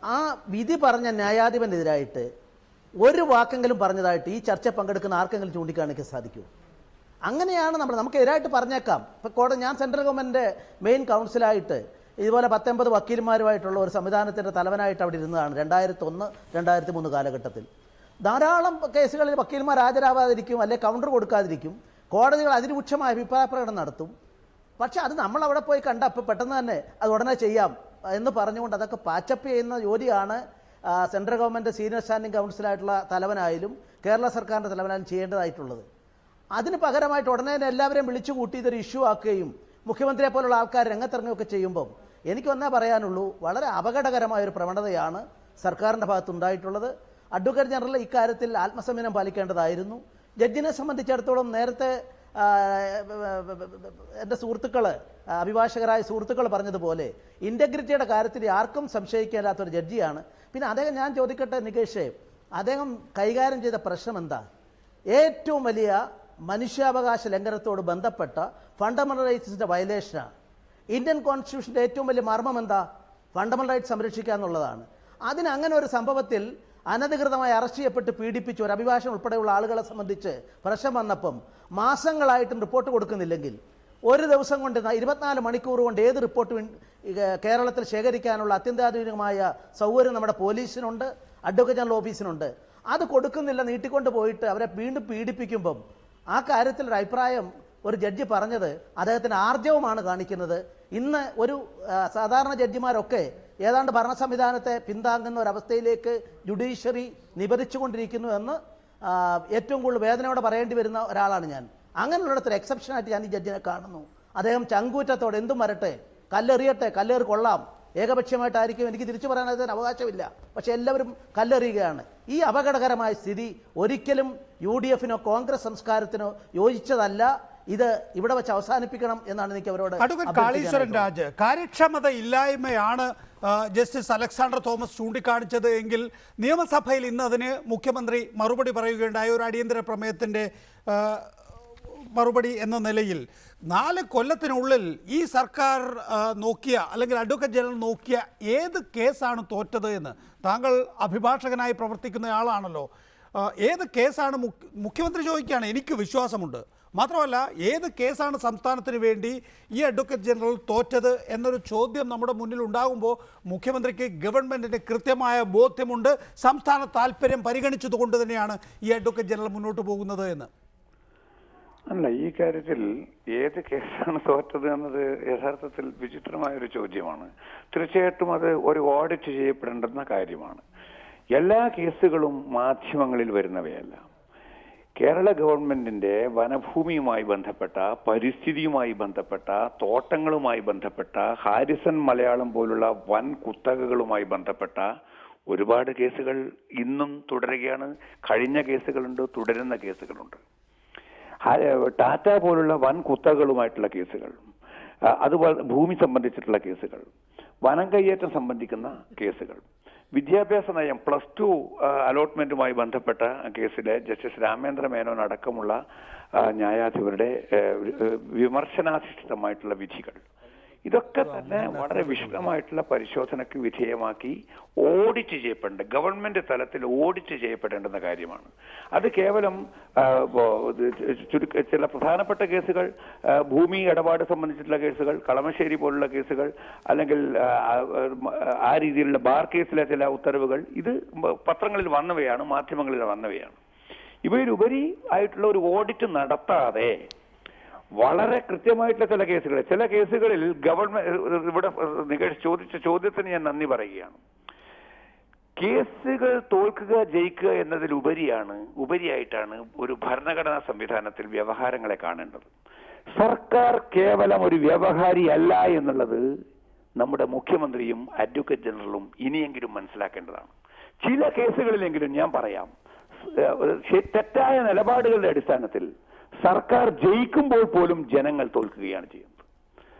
Speaker 10: ആ വിധി പറഞ്ഞ ന്യായാധിപനെതിരായിട്ട് ഒരു വാക്കെങ്കിലും പറഞ്ഞതായിട്ട് ഈ ചർച്ച പങ്കെടുക്കുന്ന ആർക്കെങ്കിലും ചൂണ്ടിക്കാണിക്കാൻ സാധിക്കുമോ? അങ്ങനെയാണ് നമുക്ക് എതിരായിട്ട് പറഞ്ഞേക്കാം. ഇപ്പോൾ ഞാൻ സെൻട്രൽ ഗവൺമെൻറ്റിൻ്റെ മെയിൻ കൗൺസിലായിട്ട് ഇതുപോലെ 19 വക്കീൽമാരുമായിട്ടുള്ള ഒരു സംവിധാനത്തിൻ്റെ തലവനായിട്ട് അവിടെ ഇരുന്നതാണ് 2001, 2003 കാലഘട്ടത്തിൽ. ധാരാളം കേസുകളിൽ വക്കീൽമാർ ഹാജരാവാതിരിക്കും, അല്ലെങ്കിൽ കൗണ്ടർ കൊടുക്കാതിരിക്കും, കോടതികൾ അതിരൂക്ഷമായ അഭിപ്രായ പ്രകടനം നടത്തും. പക്ഷെ അത് നമ്മളവിടെ പോയി കണ്ടപ്പോൾ പെട്ടെന്ന് തന്നെ അത് ഉടനെ ചെയ്യാം എന്ന് പറഞ്ഞുകൊണ്ട് അതൊക്കെ പാച്ചപ്പ് ചെയ്യുന്ന ജോലിയാണ് സെൻട്രൽ ഗവൺമെൻറ് സീനിയർ സ്റ്റാൻഡിംഗ് കൗൺസിലായിട്ടുള്ള തലവനായാലും കേരള സർക്കാരിൻ്റെ തലവനായാലും ചെയ്യേണ്ടതായിട്ടുള്ളത്. അതിന് പകരമായിട്ട് ഉടനെ തന്നെ എല്ലാവരെയും വിളിച്ചു കൂട്ടി ഇതൊരു ഇഷ്യൂ ആക്കുകയും മുഖ്യമന്ത്രിയെ പോലുള്ള ആൾക്കാർ രംഗത്തിറങ്ങുകയൊക്കെ ചെയ്യുമ്പം എനിക്കൊന്നേ പറയാനുള്ളൂ, വളരെ അപകടകരമായൊരു പ്രവണതയാണ് സർക്കാരിൻ്റെ ഭാഗത്തുണ്ടായിട്ടുള്ളത്. അഡ്വക്കേറ്റ് ജനറൽ ഇക്കാര്യത്തിൽ ആത്മസംയമനം പാലിക്കേണ്ടതായിരുന്നു. ജഡ്ജിനെ സംബന്ധിച്ചിടത്തോളം നേരത്തെ എൻ്റെ സുഹൃത്തുക്കൾ, അഭിഭാഷകരായ സുഹൃത്തുക്കൾ പറഞ്ഞതുപോലെ ഇൻറ്റഗ്രിറ്റിയുടെ കാര്യത്തിൽ ആർക്കും സംശയിക്കാനാത്തൊരു ജഡ്ജിയാണ്. പിന്നെ അദ്ദേഹം, ഞാൻ ചോദിക്കട്ടെ നികേഷേ, അദ്ദേഹം കൈകാര്യം ചെയ്ത പ്രശ്നം എന്താ? ഏറ്റവും വലിയ മനുഷ്യാവകാശ ലംഘനത്തോട് ബന്ധപ്പെട്ട ഫണ്ടമെൻ്റൽ റൈറ്റ്സിൻ്റെ വയലേഷനാണ്. ഇന്ത്യൻ കോൺസ്റ്റിറ്റ്യൂഷൻ്റെ ഏറ്റവും വലിയ മർമ്മം എന്താ? ഫണ്ടമെൻ്റൽ റൈറ്റ്സ് സംരക്ഷിക്കുക എന്നുള്ളതാണ്. അങ്ങനെ ഒരു സംഭവത്തിൽ അനധികൃതമായി അറസ്റ്റ് ചെയ്യപ്പെട്ട് പീഡിപ്പിച്ച് ഒരു അഭിഭാഷകൻ ഉൾപ്പെടെയുള്ള ആളുകളെ സംബന്ധിച്ച് പ്രശ്നം വന്നപ്പം മാസങ്ങളായിട്ടും റിപ്പോർട്ട് കൊടുക്കുന്നില്ലെങ്കിൽ ഒരു ദിവസം കൊണ്ട് 24 മണിക്കൂർ കൊണ്ട് ഏത് റിപ്പോർട്ട് കേരളത്തിൽ ശേഖരിക്കാനുള്ള അത്യന്താധുനികമായ സൗകര്യം നമ്മുടെ പോലീസിനുണ്ട്, അഡ്വക്കേറ്റ് ജനറൽ ഓഫീസിനുണ്ട്. അത് കൊടുക്കുന്നില്ല, നീട്ടിക്കൊണ്ട് പോയിട്ട് അവരെ വീണ്ടും പീഡിപ്പിക്കുമ്പം ആ കാര്യത്തിൽ ഒരു അഭിപ്രായം ഒരു ജഡ്ജി പറഞ്ഞത് അദ്ദേഹത്തിന് ആർജവമാണ് കാണിക്കുന്നത്. ഇന്ന് ഒരു സാധാരണ ജഡ്ജിമാരൊക്കെ ഏതാണ്ട് ഭരണ സംവിധാനത്തെ പിന്താങ്ങുന്ന ഒരവസ്ഥയിലേക്ക് ജുഡീഷ്യറി നിബന്ധിച്ചുകൊണ്ടിരിക്കുന്നു എന്ന് ഏറ്റവും കൂടുതൽ വേദനയോടെ പറയേണ്ടി വരുന്ന ഒരാളാണ് ഞാൻ. അങ്ങനെയുള്ളിടത്തൊരു എക്സെപ്ഷനായിട്ട് ഞാൻ ഈ ജഡ്ജിനെ കാണുന്നു. അദ്ദേഹം ചങ്കൂറ്റത്തോടെ എന്തും വരട്ടെ, കല്ലെറിയട്ടെ, കല്ലേറ് കൊള്ളാം, ഏകപക്ഷീയമായിട്ടായിരിക്കും, എനിക്ക് തിരിച്ചു പറയാൻ അതിന് അവകാശമില്ല, പക്ഷെ എല്ലാവരും കല്ലെറിയുകയാണ്. ഈ അപകടകരമായ സ്ഥിതി ഒരിക്കലും UDF-നോ കോൺഗ്രസ് സംസ്കാരത്തിനോ യോജിച്ചതല്ല. ഇത് ഇവിടെ വെച്ച് അവസാനിപ്പിക്കണം എന്നാണ് എനിക്ക് അവരോട്.
Speaker 1: അഡ്വക്കേറ്റ് കാളീശ്വരൻ രാജ്, കാര്യക്ഷമത ഇല്ലായ്മയാണ് ജസ്റ്റിസ് അലക്സാണ്ടർ തോമസ് ചൂണ്ടിക്കാണിച്ചത് എങ്കിൽ നിയമസഭയിൽ ഇന്ന് അതിന് മുഖ്യമന്ത്രി മറുപടി പറയുകയുണ്ടായ ഒരു അടിയന്തര പ്രമേയത്തിൻ്റെ മറുപടി എന്ന നിലയിൽ 4 കൊല്ലത്തിനുള്ളിൽ ഈ സർക്കാർ നോക്കിയ അല്ലെങ്കിൽ അഡ്വക്കേറ്റ് ജനറൽ നോക്കിയ ഏത് കേസാണ് തോറ്റത് എന്ന് താങ്കൾ അഭിഭാഷകനായി പ്രവർത്തിക്കുന്നയാളാണല്ലോ. ഏത് കേസാണ് മുഖ്യമന്ത്രി ചോദിക്കുകയാണ്. എനിക്ക് വിശ്വാസമുണ്ട്. മാത്രമല്ല, ഏത് കേസാണ് സംസ്ഥാനത്തിന് വേണ്ടി ഈ അഡ്വക്കേറ്റ് ജനറൽ തോറ്റത് എന്നൊരു ചോദ്യം നമ്മുടെ മുന്നിൽ ഉണ്ടാകുമ്പോൾ മുഖ്യമന്ത്രിക്ക് ഗവൺമെൻറ്റിന് കൃത്യമായ ബോധ്യമുണ്ട്. സംസ്ഥാന താല്പര്യം പരിഗണിച്ചതുകൊണ്ട് തന്നെയാണ് ഈ അഡ്വക്കേറ്റ് ജനറൽ മുന്നോട്ട് പോകുന്നത് എന്ന്.
Speaker 11: അല്ല, ഈ കാര്യത്തിൽ ഏത് കേസാണ് തോറ്റത് എന്നത് യഥാർത്ഥത്തിൽ വിചിത്രമായൊരു ചോദ്യമാണ്. തീർച്ചയായിട്ടും അത് ഒരു ഓഡിറ്റ് ചെയ്യപ്പെടേണ്ടുന്ന കാര്യമാണ്. എല്ലാ കേസുകളും മാധ്യമങ്ങളിൽ വരുന്നവയല്ല. കേരള ഗവൺമെന്റിന്റെ വനഭൂമിയുമായി ബന്ധപ്പെട്ട, പരിസ്ഥിതിയുമായി ബന്ധപ്പെട്ട, തോട്ടങ്ങളുമായി ബന്ധപ്പെട്ട, ഹാരിസൺ മലയാളം പോലുള്ള വൻ കുത്തകകളുമായി ബന്ധപ്പെട്ട ഒരുപാട് കേസുകൾ ഇന്നും തുടരുകയാണ്. കഴിഞ്ഞ കേസുകളുണ്ട്, തുടരുന്ന കേസുകളുണ്ട്. ടാറ്റ പോലുള്ള വൻ കുത്തകകളുമായിട്ടുള്ള കേസുകൾ, അതുപോലെ ഭൂമി സംബന്ധിച്ചിട്ടുള്ള കേസുകൾ, വനം കയ്യേറ്റം സംബന്ധിക്കുന്ന കേസുകൾ, വിദ്യാഭ്യാസ നയം +2 അലോട്ട്മെന്റുമായി ബന്ധപ്പെട്ട കേസിലെ ജസ്റ്റിസ് രാമേന്ദ്ര മേനോൻ അടക്കമുള്ള ന്യായാധിപരുടെ വിമർശനാധിഷ്ഠിതമായിട്ടുള്ള വിധികൾ, ഇതൊക്കെ തന്നെ വളരെ വിശദമായിട്ടുള്ള പരിശോധനയ്ക്ക് വിധേയമാക്കി ഓഡിറ്റ് ചെയ്യപ്പെടേണ്ട, ഗവൺമെന്റ് തലത്തിൽ ഓഡിറ്റ് ചെയ്യപ്പെടേണ്ടുന്ന കാര്യമാണ്. അത് കേവലം ചില പ്രധാനപ്പെട്ട കേസുകൾ, ഭൂമി ഇടപാട് സംബന്ധിച്ചിട്ടുള്ള കേസുകൾ, കളമശ്ശേരി പോലുള്ള കേസുകൾ, അല്ലെങ്കിൽ ആ രീതിയിലുള്ള ബാർ കേസിലെ ചില ഉത്തരവുകൾ, ഇത് പത്രങ്ങളിൽ വന്നവയാണ്, മാധ്യമങ്ങളിൽ വന്നവയാണ്. ഇവയിലുപരി ആയിട്ടുള്ള ഒരു ഓഡിറ്റ് നടത്താതെ വളരെ കൃത്യമായിട്ടുള്ള ചില കേസുകളിൽ ഗവൺമെന്റ്, ഇവിടെ ചോദിച്ച ചോദ്യത്തിന് ഞാൻ നന്ദി പറയുകയാണ്. കേസുകൾ തോൽക്കുക ജയിക്കുക ഉപരിയായിട്ടാണ് ഒരു ഭരണഘടനാ സംവിധാനത്തിൽ വ്യവഹാരങ്ങളെ കാണേണ്ടത്. സർക്കാർ കേവലം ഒരു വ്യവഹാരിയല്ല എന്നുള്ളത് നമ്മുടെ മുഖ്യമന്ത്രിയും അഡ്വക്കേറ്റ് ജനറലും ഇനിയെങ്കിലും മനസ്സിലാക്കേണ്ടതാണ്. ചില കേസുകളിലെങ്കിലും ഞാൻ പറയാം, തെറ്റായ നിലപാടുകളുടെ അടിസ്ഥാനത്തിൽ സർക്കാർ ജയിക്കുമ്പോൾ പോലും ജനങ്ങൾ തോൽക്കുകയാണ് ചെയ്യുന്നത്.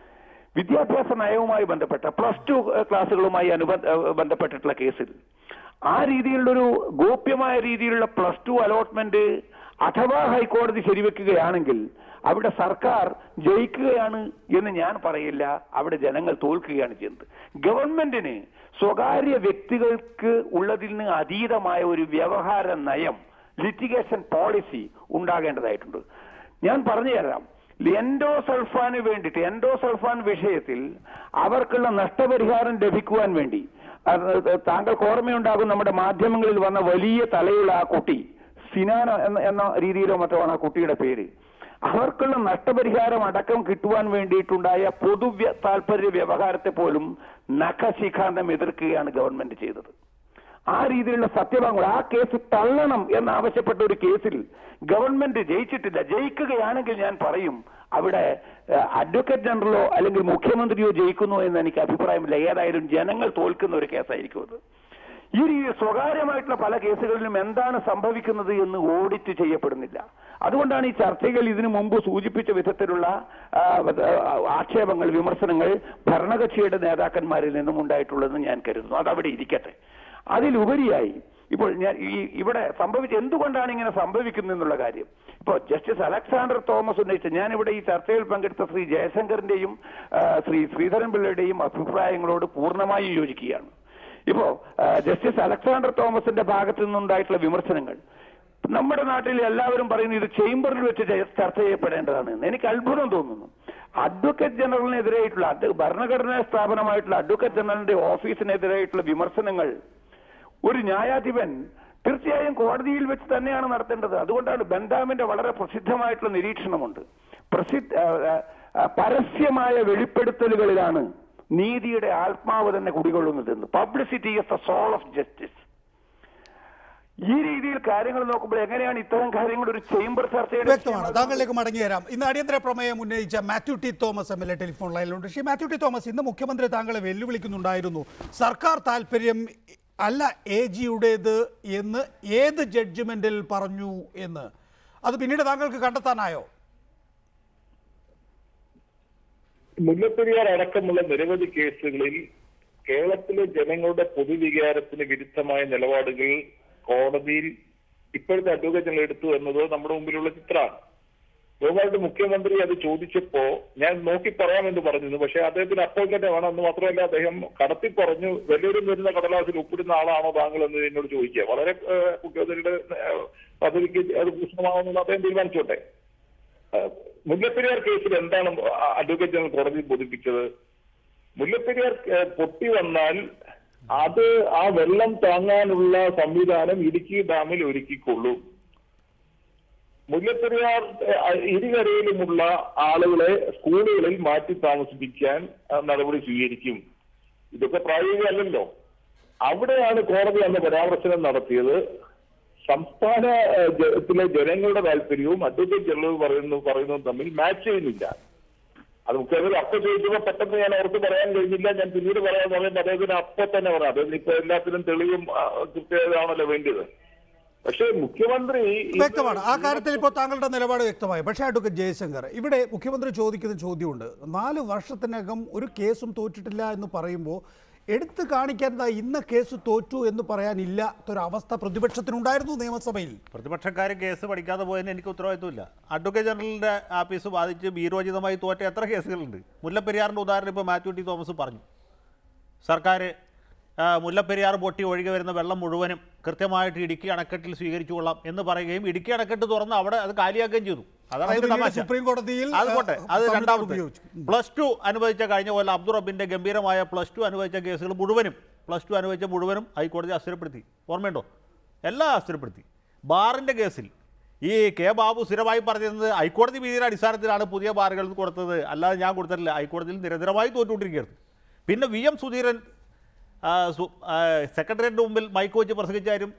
Speaker 11: വിദ്യാഭ്യാസ നയവുമായി ബന്ധപ്പെട്ട +2 ക്ലാസുകളുമായി ബന്ധപ്പെട്ടിട്ടുള്ള കേസിൽ ആ രീതിയിലുള്ളൊരു ഗോപ്യമായ രീതിയിലുള്ള +2 അലോട്ട്മെന്റ് അഥവാ ഹൈക്കോടതി ശരിവെക്കുകയാണെങ്കിൽ അവിടെ സർക്കാർ ജയിക്കുകയാണ് എന്ന് ഞാൻ പറയില്ല, അവിടെ ജനങ്ങൾ തോൽക്കുകയാണ് ചെയ്യുന്നത്. ഗവൺമെന്റിന് സ്വകാര്യ വ്യക്തികൾക്ക് ഉള്ളതിന് അതീതമായ ഒരു വ്യവഹാര നയം, ലിറ്റിഗേഷൻ പോളിസി ഉണ്ടാകേണ്ടതായിട്ടുണ്ട്. ഞാൻ പറഞ്ഞു തരാം. എൻഡോസൾഫാൻ വിഷയത്തിൽ അവർക്കുള്ള നഷ്ടപരിഹാരം ലഭിക്കുവാൻ വേണ്ടി, താങ്കൾക്ക് ഓർമ്മയുണ്ടാകും, നമ്മുടെ മാധ്യമങ്ങളിൽ വന്ന വലിയ തലയുള്ള ആ കുട്ടി, സിനാന എന്ന രീതിയിലോ മറ്റോ ആണ് ആ കുട്ടിയുടെ പേര്. അവർക്കുള്ള നഷ്ടപരിഹാരം അടക്കം കിട്ടുവാൻ വേണ്ടിയിട്ടുണ്ടായ പൊതു താല്പര്യ വ്യവഹാരത്തെ പോലും നഖശിഖാന്തം എതിർക്കുകയാണ് ഗവൺമെന്റ് ചെയ്തത്. ആ രീതിയിലുള്ള സത്യവാങ്മൂലം, ആ കേസ് തള്ളണം എന്നാവശ്യപ്പെട്ട ഒരു കേസിൽ ഗവൺമെന്റ് ജയിച്ചിട്ടില്ല. ജയിക്കുകയാണെങ്കിൽ ഞാൻ പറയും അവിടെ അഡ്വക്കേറ്റ് ജനറലോ അല്ലെങ്കിൽ മുഖ്യമന്ത്രിയോ ജയിക്കുന്നു എന്ന് എനിക്ക് അഭിപ്രായമില്ല. ഏതായാലും ജനങ്ങൾ തോൽക്കുന്ന ഒരു കേസായിരിക്കും അത്. ഈ സ്വകാര്യമായിട്ടുള്ള പല കേസുകളിലും എന്താണ് സംഭവിക്കുന്നത് എന്ന് ഓഡിറ്റ് ചെയ്യപ്പെടുന്നില്ല. അതുകൊണ്ടാണ് ഈ ചർച്ചകൾ ഇതിനു മുമ്പ് സൂചിപ്പിച്ച വിധത്തിലുള്ള ആക്ഷേപങ്ങൾ, വിമർശനങ്ങൾ ഭരണകക്ഷിയുടെ നേതാക്കന്മാരിൽ നിന്നും ഉണ്ടായിട്ടുള്ളതെന്ന് ഞാൻ കരുതുന്നു. അതവിടെ ഇരിക്കട്ടെ. അതിലുപരിയായി ഇപ്പോൾ ഞാൻ ഇവിടെ എന്തുകൊണ്ടാണ് ഇങ്ങനെ സംഭവിക്കുന്നത് എന്നുള്ള കാര്യം ഇപ്പോൾ ജസ്റ്റിസ് അലക്സാണ്ടർ തോമസ് ഉന്നയിച്ച, ഞാനിവിടെ ഈ ചർച്ചയിൽ പങ്കെടുത്ത ശ്രീ ജയശങ്കറിന്റെയും ശ്രീ ശ്രീധരൻ പിള്ളയുടെയും അഭിപ്രായങ്ങളോട് പൂർണ്ണമായും യോജിക്കുകയാണ്. ഇപ്പോ ജസ്റ്റിസ് അലക്സാണ്ടർ തോമസിന്റെ ഭാഗത്തു നിന്നുണ്ടായിട്ടുള്ള വിമർശനങ്ങൾ നമ്മുടെ നാട്ടിൽ എല്ലാവരും പറയുന്നു ഇത് ചേംബറിൽ വെച്ച് ചർച്ച ചെയ്യപ്പെടേണ്ടതാണ്. എനിക്ക് അത്ഭുതം തോന്നുന്നു. അഡ്വക്കേറ്റ് ജനറലിനെതിരായിട്ടുള്ള ഭരണഘടനാ സ്ഥാപനമായിട്ടുള്ള അഡ്വക്കേറ്റ് ജനറലിന്റെ ഓഫീസിനെതിരായിട്ടുള്ള വിമർശനങ്ങൾ ഒരു ന്യായാധിപൻ തീർച്ചയായും കോടതിയിൽ വെച്ച് തന്നെയാണ് നടത്തേണ്ടത്. അതുകൊണ്ടാണ് ബെന്താമിന്റെ വളരെ പ്രസിദ്ധമായിട്ടുള്ള നിരീക്ഷണമുണ്ട്. പരസ്യമായ വെളിപ്പെടുത്തലുകളിലാണ് നീതിയുടെ ആത്മാവ് തന്നെ കുടികൊള്ളുന്നതെന്ന്. Publicity is the soul of justice. ഈ രീതിയിൽ കാര്യങ്ങൾ നോക്കുമ്പോൾ എങ്ങനെയാണ് ഇത്തരം കാര്യങ്ങൾ ഒരു ചേംബർ ചർച്ചയുടെ
Speaker 1: വ്യക്തമാണ്. താങ്കളിലേക്ക് മടങ്ങി വരാം. ഇന്ന് അടിയന്തര പ്രമേയം ഉന്നയിച്ച മാത്യു ടി തോമസ് MLA ടെലിഫോൺ ലൈനിലുണ്ട്. ശ്രീ മാത്യു ടി തോമസ്, ഇന്ന് മുഖ്യമന്ത്രി താങ്കളെ വെല്ലുവിളിക്കുന്നുണ്ടായിരുന്നു. സർക്കാർ താല്പര്യം അല്ല AGയുടേത് എന്ന് ഏത് ജഡ്ജ്മെന്റിൽ പറഞ്ഞു എന്ന്. അത് പിന്നീട് താങ്കൾക്ക് കണ്ടെത്താനായോ?
Speaker 12: മുല്ലപ്പെരിയാർ അടക്കമുള്ള നിരവധി കേസുകളിൽ കേരളത്തിലെ ജനങ്ങളുടെ പൊതുവികാരത്തിന് വിരുദ്ധമായ നിലപാടുകൾ കോടതിയിൽ ഇപ്പോഴത്തെ അഡ്വക്കേറ്റ് ജനറൽ എടുത്തു എന്നത് നമ്മുടെ മുമ്പിലുള്ള ചിത്രമാണ്. ബഹുമാനപ്പെട്ട മുഖ്യമന്ത്രി അത് ചോദിച്ചപ്പോ ഞാൻ നോക്കി പറയാമെന്ന് പറഞ്ഞിരുന്നു. പക്ഷെ അദ്ദേഹത്തിന് അപ്പോൾ തന്നെ വേണം. എന്ന് മാത്രമല്ല, അദ്ദേഹം കടത്തി പറഞ്ഞു വെല്ലുവിളി വരുന്ന കടലാസിൽ ഒപ്പിടുന്ന ആളാണോ താങ്കൾ എന്ന് എന്നോട് ചോദിക്കുക. വളരെ മുഖ്യമന്ത്രിയുടെ പദവിക്ക് അത് ഭൂഷണമാണെന്ന് അദ്ദേഹം തീരുമാനിച്ചോട്ടെ. മുല്ലപ്പെരിയാർ കേസിൽ എന്താണ് അഡ്വക്കേറ്റ് ജനറൽ കോടതിയിൽ ബോധിപ്പിച്ചത്? മുല്ലപ്പെരിയാർ പൊട്ടി വന്നാൽ അത് ആ വെള്ളം താങ്ങാനുള്ള സംവിധാനം ഇടുക്കി ഡാമിൽ ഒരുക്കിക്കൊള്ളും. മുല്ലപ്പെരിയാർ ഇരുകരയിലുമുള്ള ആളുകളെ സ്കൂളുകളിൽ മാറ്റി താമസിപ്പിക്കാൻ നടപടി സ്വീകരിക്കും. ഇതൊക്കെ പ്രായോഗികമല്ലല്ലോ. അവിടെയാണ് കോടതി അന്ന് പരാമർശനം നടത്തിയത്. സംസ്ഥാനത്തിലെ ജനങ്ങളുടെ താല്പര്യവും അഡ്വക്കേറ്റ് ജനറൽ പറയുന്നതും തമ്മിൽ മാച്ച് ചെയ്യുന്നില്ല. അത് മുഖ്യമന്ത്രി അപ്പൊ ചോദിക്കുമ്പോൾ പെട്ടെന്ന് ഞാൻ ഓർത്ത് പറയാൻ കഴിഞ്ഞില്ല. ഞാൻ പിന്നീട് പറയാൻ പറയുമ്പോൾ അദ്ദേഹത്തിന് അപ്പൊ തന്നെ പറയാം. അദ്ദേഹത്തിന് ഇപ്പൊ എല്ലാത്തിനും തെളിവും കൃത്യതയാണല്ലോ വേണ്ടത്. പക്ഷേ മുഖ്യമന്ത്രി
Speaker 1: വ്യക്തമാണ്. ആ കാര്യത്തിൽ ഇപ്പോൾ താങ്കളുടെ നിലപാട് വ്യക്തമായി. പക്ഷേ അഡ്വക്കേറ്റ് ജയശങ്കർ, ഇവിടെ മുഖ്യമന്ത്രി ചോദിക്കുന്ന ചോദ്യമുണ്ട്. 4 വർഷത്തിനകം ഒരു കേസും തോറ്റിട്ടില്ല എന്ന് പറയുമ്പോൾ എടുത്തു കാണിക്കാൻ ഇന്ന കേസ് തോറ്റു എന്ന് പറയാനില്ലാത്തൊരവസ്ഥ പ്രതിപക്ഷത്തിനുണ്ടായിരുന്നു നിയമസഭയിൽ.
Speaker 9: പ്രതിപക്ഷക്കാർ കേസ് പഠിക്കാതെ പോയതിന് എനിക്ക് ഉത്തരവാദിത്വമില്ല. അഡ്വക്കേറ്റ് ജനറലിൻ്റെ ആഫീസ് ബാധിച്ച് ബീരോചിതമായി തോറ്റ എത്ര കേസുകളുണ്ട്? മുല്ലപ്പെരിയാറിൻ്റെ ഉദാഹരണം ഇപ്പോൾ മാത്യു ടി തോമസ് പറഞ്ഞു. സർക്കാർ മുല്ലപ്പെരിയാർ പൊട്ടി ഒഴുകി വരുന്ന വെള്ളം മുഴുവനും കൃത്യമായിട്ട് ഇടുക്കി അണക്കെട്ടിൽ സ്വീകരിച്ചുകൊള്ളാം എന്ന് പറയുകയും ഇടുക്കി അണക്കെട്ട് തുറന്ന് അവിടെ അത് കാലിയാക്കുകയും ചെയ്തു. അതാണ് തമാശ.
Speaker 1: സുപ്രീം കോടതിയിൽ
Speaker 9: അത് പോട്ടെ, അത് രണ്ടാമത്തെ. +2 അനുവദിച്ച കഴിഞ്ഞ പോലെ അബ്ദുൾ റബ്ബിൻ്റെ ഗംഭീരമായ +2 അനുവദിച്ച കേസുകൾ മുഴുവനും +2 അനുവദിച്ച മുഴുവനും ഹൈക്കോടതി അസ്ഥിരപ്പെടുത്തി. ഓർമ്മയുണ്ടോ? എല്ലാം അസ്ഥിരപ്പെടുത്തി. ബാറിൻ്റെ കേസിൽ ഈ കെ ബാബു സ്ഥിരമായി പറഞ്ഞിരുന്നത് ഹൈക്കോടതി വിധിയുടെ അടിസ്ഥാനത്തിലാണ് പുതിയ ബാറുകൾ കൊടുത്തത്, അല്ലാതെ ഞാൻ കൊടുത്തിട്ടില്ല. ഹൈക്കോടതിയിൽ നിരന്തരമായി തോറ്റുകൊണ്ടിരിക്കുകയായിരുന്നു. പിന്നെ VM സുധീരൻ സെക്രട്ടറിയേറ്റിന് മുമ്പിൽ മൈക്ക് വെച്ച് പ്രസംഗിച്ചാലും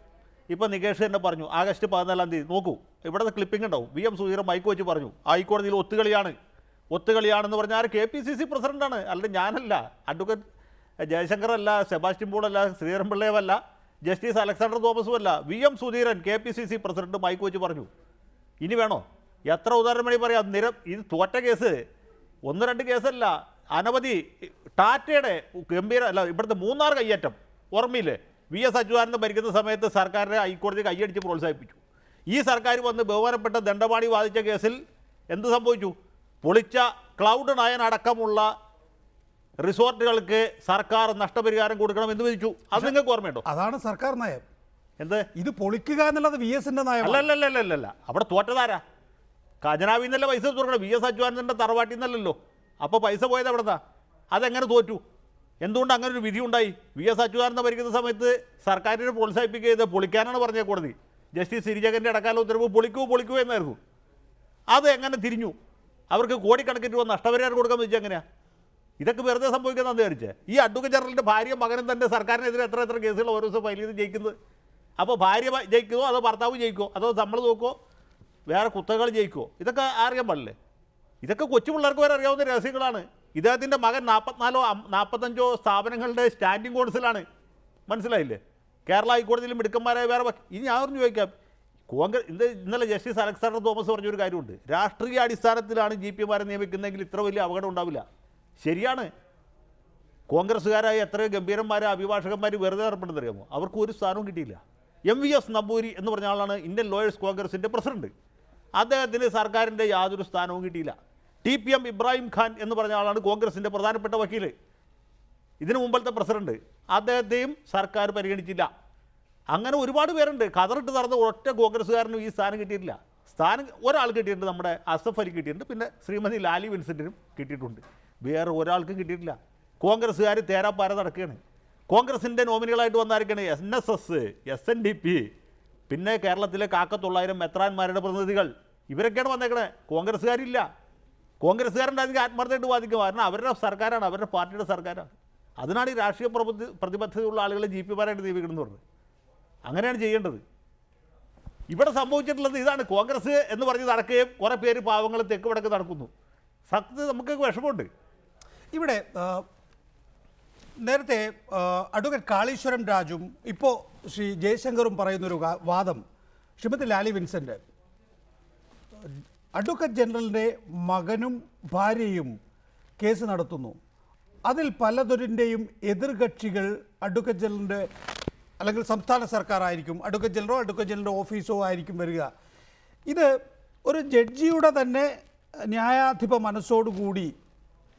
Speaker 9: ഇപ്പോൾ നികേഷ് തന്നെ പറഞ്ഞു ആഗസ്റ്റ് 14-ാം തീയതി. നോക്കൂ, ഇവിടുത്തെ ക്ലിപ്പിംഗ് ഉണ്ടാവും. VM സുധീരൻ മൈക്ക് വെച്ച് പറഞ്ഞു ഹൈക്കോടതിയിൽ ഒത്തുകളിയാണെന്ന് പറഞ്ഞാൽ ആര്? KPCC പ്രസിഡന്റാണ്, അല്ല ഞാനല്ല, അഡ്വക്കേറ്റ് ജയശങ്കറല്ല, സെബാസ്റ്റ്യൻ പോളല്ല, ശ്രീധരൻപിള്ളയുമല്ല, ജസ്റ്റിസ് അലക്സാണ്ടർ തോമസും അല്ല. VM Sudheeran KPCC president Mike വെച്ച് പറഞ്ഞു. ഇനി വേണോ? എത്ര ഉദാഹരണം വേണ്ടി പറയാം. ഇത് തോറ്റ കേസ് 1-2 കേസല്ല, അനവധി. ടാറ്റയുടെ ഗംഭീര അല്ല, ഇവിടുത്തെ മൂന്നാർ കയ്യേറ്റം ഓർമ്മയില്ലേ? VS അച്യുതാനന്ദൻ ഭരിക്കുന്ന സമയത്ത് സർക്കാരിനെ ഹൈക്കോടതി കൈയടിച്ച് പ്രോത്സാഹിപ്പിച്ചു. ഈ സർക്കാർ വന്ന് ബഹുമാനപ്പെട്ട ദണ്ഡപാണി വാദിച്ച കേസിൽ എന്ത് സംഭവിച്ചു? പൊളിച്ച ക്ലൗഡ് 9 അടക്കമുള്ള റിസോർട്ടുകൾക്ക് സർക്കാർ നഷ്ടപരിഹാരം കൊടുക്കണം എന്ന് വിധിച്ചു. അത് നിങ്ങൾക്ക് ഓർമ്മയുണ്ടോ?
Speaker 1: അതാണ് സർക്കാർ നയം.
Speaker 9: എന്ത്
Speaker 1: ഇത് പൊളിക്കുക എന്നുള്ളത് VSന്റെ നയം
Speaker 9: അല്ലല്ലല്ലല്ല. അവിടെ തോറ്റതാരാ? ഖജനാവിൽ നിന്നല്ല പൈസ തുറക്കണം. VS അച്യുതാനന്ദൻ്റെ തറവാട്ടിൽ നിന്നല്ലല്ലോ. അപ്പോൾ പൈസ പോയത് എവിടെന്നാ? അതെങ്ങനെ തോറ്റു? എന്തുകൊണ്ട് അങ്ങനെ ഒരു വിധി ഉണ്ടായി? VS അച്യുതാനന്ദൻ ഭരിക്കുന്ന സമയത്ത് സർക്കാരിനെ പ്രോത്സാഹിപ്പിക്കുക പൊളിക്കാനാണ് പറഞ്ഞ കോടതി. ജസ്റ്റിസ് സിരിജകൻ്റെ ഇടക്കാല ഉത്തരവ് പൊളിക്കൂ എന്നായിരുന്നു. അത് എങ്ങനെ തിരിഞ്ഞു? അവർക്ക് കോടിക്കണക്കിന് രൂപ നഷ്ടപരിഹാരം കൊടുക്കാൻ വെച്ചാൽ എങ്ങനെയാണ്? ഇതൊക്കെ വെറുതെ സംഭവിക്കുന്നതെന്ന് വിചാരിച്ചേ. ഈ അഡ്വക്കേറ്റ് ജനറലിൻ്റെ ഭാര്യയും മകനും തന്നെ സർക്കാരിനെതിരെ എത്ര കേസുകൾ ഓരോ ദിവസം ഫയൽ ചെയ്ത് ജയിക്കുന്നത്. അപ്പോൾ ഭാര്യ ജയിക്കുമോ അതോ ഭർത്താവ് ജയിക്കുമോ അതോ നമ്മൾ നോക്കുമോ വേറെ കുത്തകൾ ജയിക്കുമോ? ഇതൊക്കെ അറിയാൻ പാടില്ലേ? ഇതൊക്കെ കൊച്ചു പിള്ളേർക്ക് വരെ അറിയാവുന്ന രഹസ്യങ്ങളാണ്. ഇദ്ദേഹത്തിൻ്റെ മകൻ 44-45 സ്ഥാപനങ്ങളുടെ സ്റ്റാൻഡിംഗ് കൗൺസിലാണ്. മനസ്സിലായില്ലേ? കേരള ഹൈക്കോടതിയിലും മിടുക്കന്മാരായ വേറെ. ഇനി ഞാൻ പറഞ്ഞു ചോദിക്കാം, ഇന്നലെ ജസ്റ്റിസ് അലക്സാണ്ടർ തോമസ് പറഞ്ഞൊരു കാര്യമുണ്ട്. രാഷ്ട്രീയ അടിസ്ഥാനത്തിലാണ് GPമാരെ നിയമിക്കുന്നതെങ്കിൽ ഇത്ര വലിയ അപകടം ഉണ്ടാവില്ല. ശരിയാണ്. കോൺഗ്രസ്സുകാരായ എത്രയോ ഗംഭീരന്മാരെ അഭിഭാഷകന്മാർ വെറുതെ ഏർപ്പെടുന്നറിയാമോ? അവർക്ക് ഒരു സ്ഥാനവും കിട്ടിയില്ല. MVS നമ്പൂരി എന്ന് പറഞ്ഞ ആളാണ് ഇന്ത്യൻ ലോയേഴ്സ് കോൺഗ്രസിൻ്റെ പ്രസിഡന്റ്. അദ്ദേഹത്തിന് സർക്കാരിൻ്റെ യാതൊരു സ്ഥാനവും കിട്ടിയില്ല. TPM ഇബ്രാഹിം ഖാൻ എന്ന് പറഞ്ഞ ആളാണ് കോൺഗ്രസിൻ്റെ പ്രധാനപ്പെട്ട വക്കീൽ, ഇതിനു മുമ്പത്തെ പ്രസിഡന്റ്. അദ്ദേഹത്തെയും സർക്കാർ പരിഗണിച്ചില്ല. അങ്ങനെ ഒരുപാട് പേരുണ്ട്. കതറിട്ട് നടന്ന ഒറ്റ കോൺഗ്രസ്സുകാരനും ഈ സ്ഥാനം കിട്ടിയിട്ടില്ല. സ്ഥാനം ഒരാൾ കിട്ടിയിട്ടുണ്ട്, നമ്മുടെ അസഫ് അലി കിട്ടിയിട്ടുണ്ട്. പിന്നെ ശ്രീമതി ലാലി വിൻസെൻറ്റിനും കിട്ടിയിട്ടുണ്ട്. വേറെ ഒരാൾക്കും കിട്ടിയിട്ടില്ല. കോൺഗ്രസ്സുകാർ തേരാപ്പാര നടക്കുകയാണ്. കോൺഗ്രസിൻ്റെ നോമിനികളായിട്ട് വന്നായിരിക്കുകയാണ് NSS, SNDP, പിന്നെ കേരളത്തിലെ 900 മെത്രാന്മാരുടെ പ്രതിനിധികൾ, ഇവരൊക്കെയാണ് വന്നേക്കണേ. കോൺഗ്രസ്സുകാരില്ല. കോൺഗ്രസ്സുകാരുടെ അധികം ആത്മാർത്ഥമായിട്ട് വാദിക്കും. കാരണം അവരുടെ സർക്കാരാണ്, അവരുടെ പാർട്ടിയുടെ സർക്കാരാണ്. അതിനാണ് ഈ രാഷ്ട്രീയ പ്രതിബദ്ധതയുള്ള ആളുകളെ GP-മാരായിട്ട് നിയമിക്കണമെന്ന് പറഞ്ഞത്. അങ്ങനെയാണ് ചെയ്യേണ്ടത്. ഇവിടെ സംഭവിച്ചിട്ടുള്ളത് ഇതാണ്. കോൺഗ്രസ് എന്ന് പറഞ്ഞ് നടക്കുകയും കുറേ പേര് പാവങ്ങൾ തെക്ക് വടക്ക് നടക്കുന്നു. സത്യത്തിൽ നമുക്ക് വിഷമമുണ്ട്.
Speaker 1: ഇവിടെ നേരത്തെ അഡ്വക്കേറ്റ് കാളീശ്വരം രാജും ഇപ്പോൾ ശ്രീ ജയശങ്കറും പറയുന്നൊരു വാദം, ശ്രീമതി ലാലി വിൻസെൻ്റ്, അഡ്വക്കേറ്റ് ജനറലിൻ്റെ മകനും ഭാര്യയും കേസ് നടത്തുന്നു. അതിൽ പലതിൻ്റെയും എതിർകക്ഷികൾ അഡ്വക്കേറ്റ് ജനറലിൻ്റെ അല്ലെങ്കിൽ സംസ്ഥാന സർക്കാർ ആയിരിക്കും, അഡ്വക്കേറ്റ് ജനറലോ അഡ്വക്കേറ്റ് ജനറലിൻ്റെ ഓഫീസോ ആയിരിക്കും വരിക. ഇത് ഒരു ജഡ്ജിയുടെ തന്നെ ന്യായാധിപ മനസ്സോടുകൂടി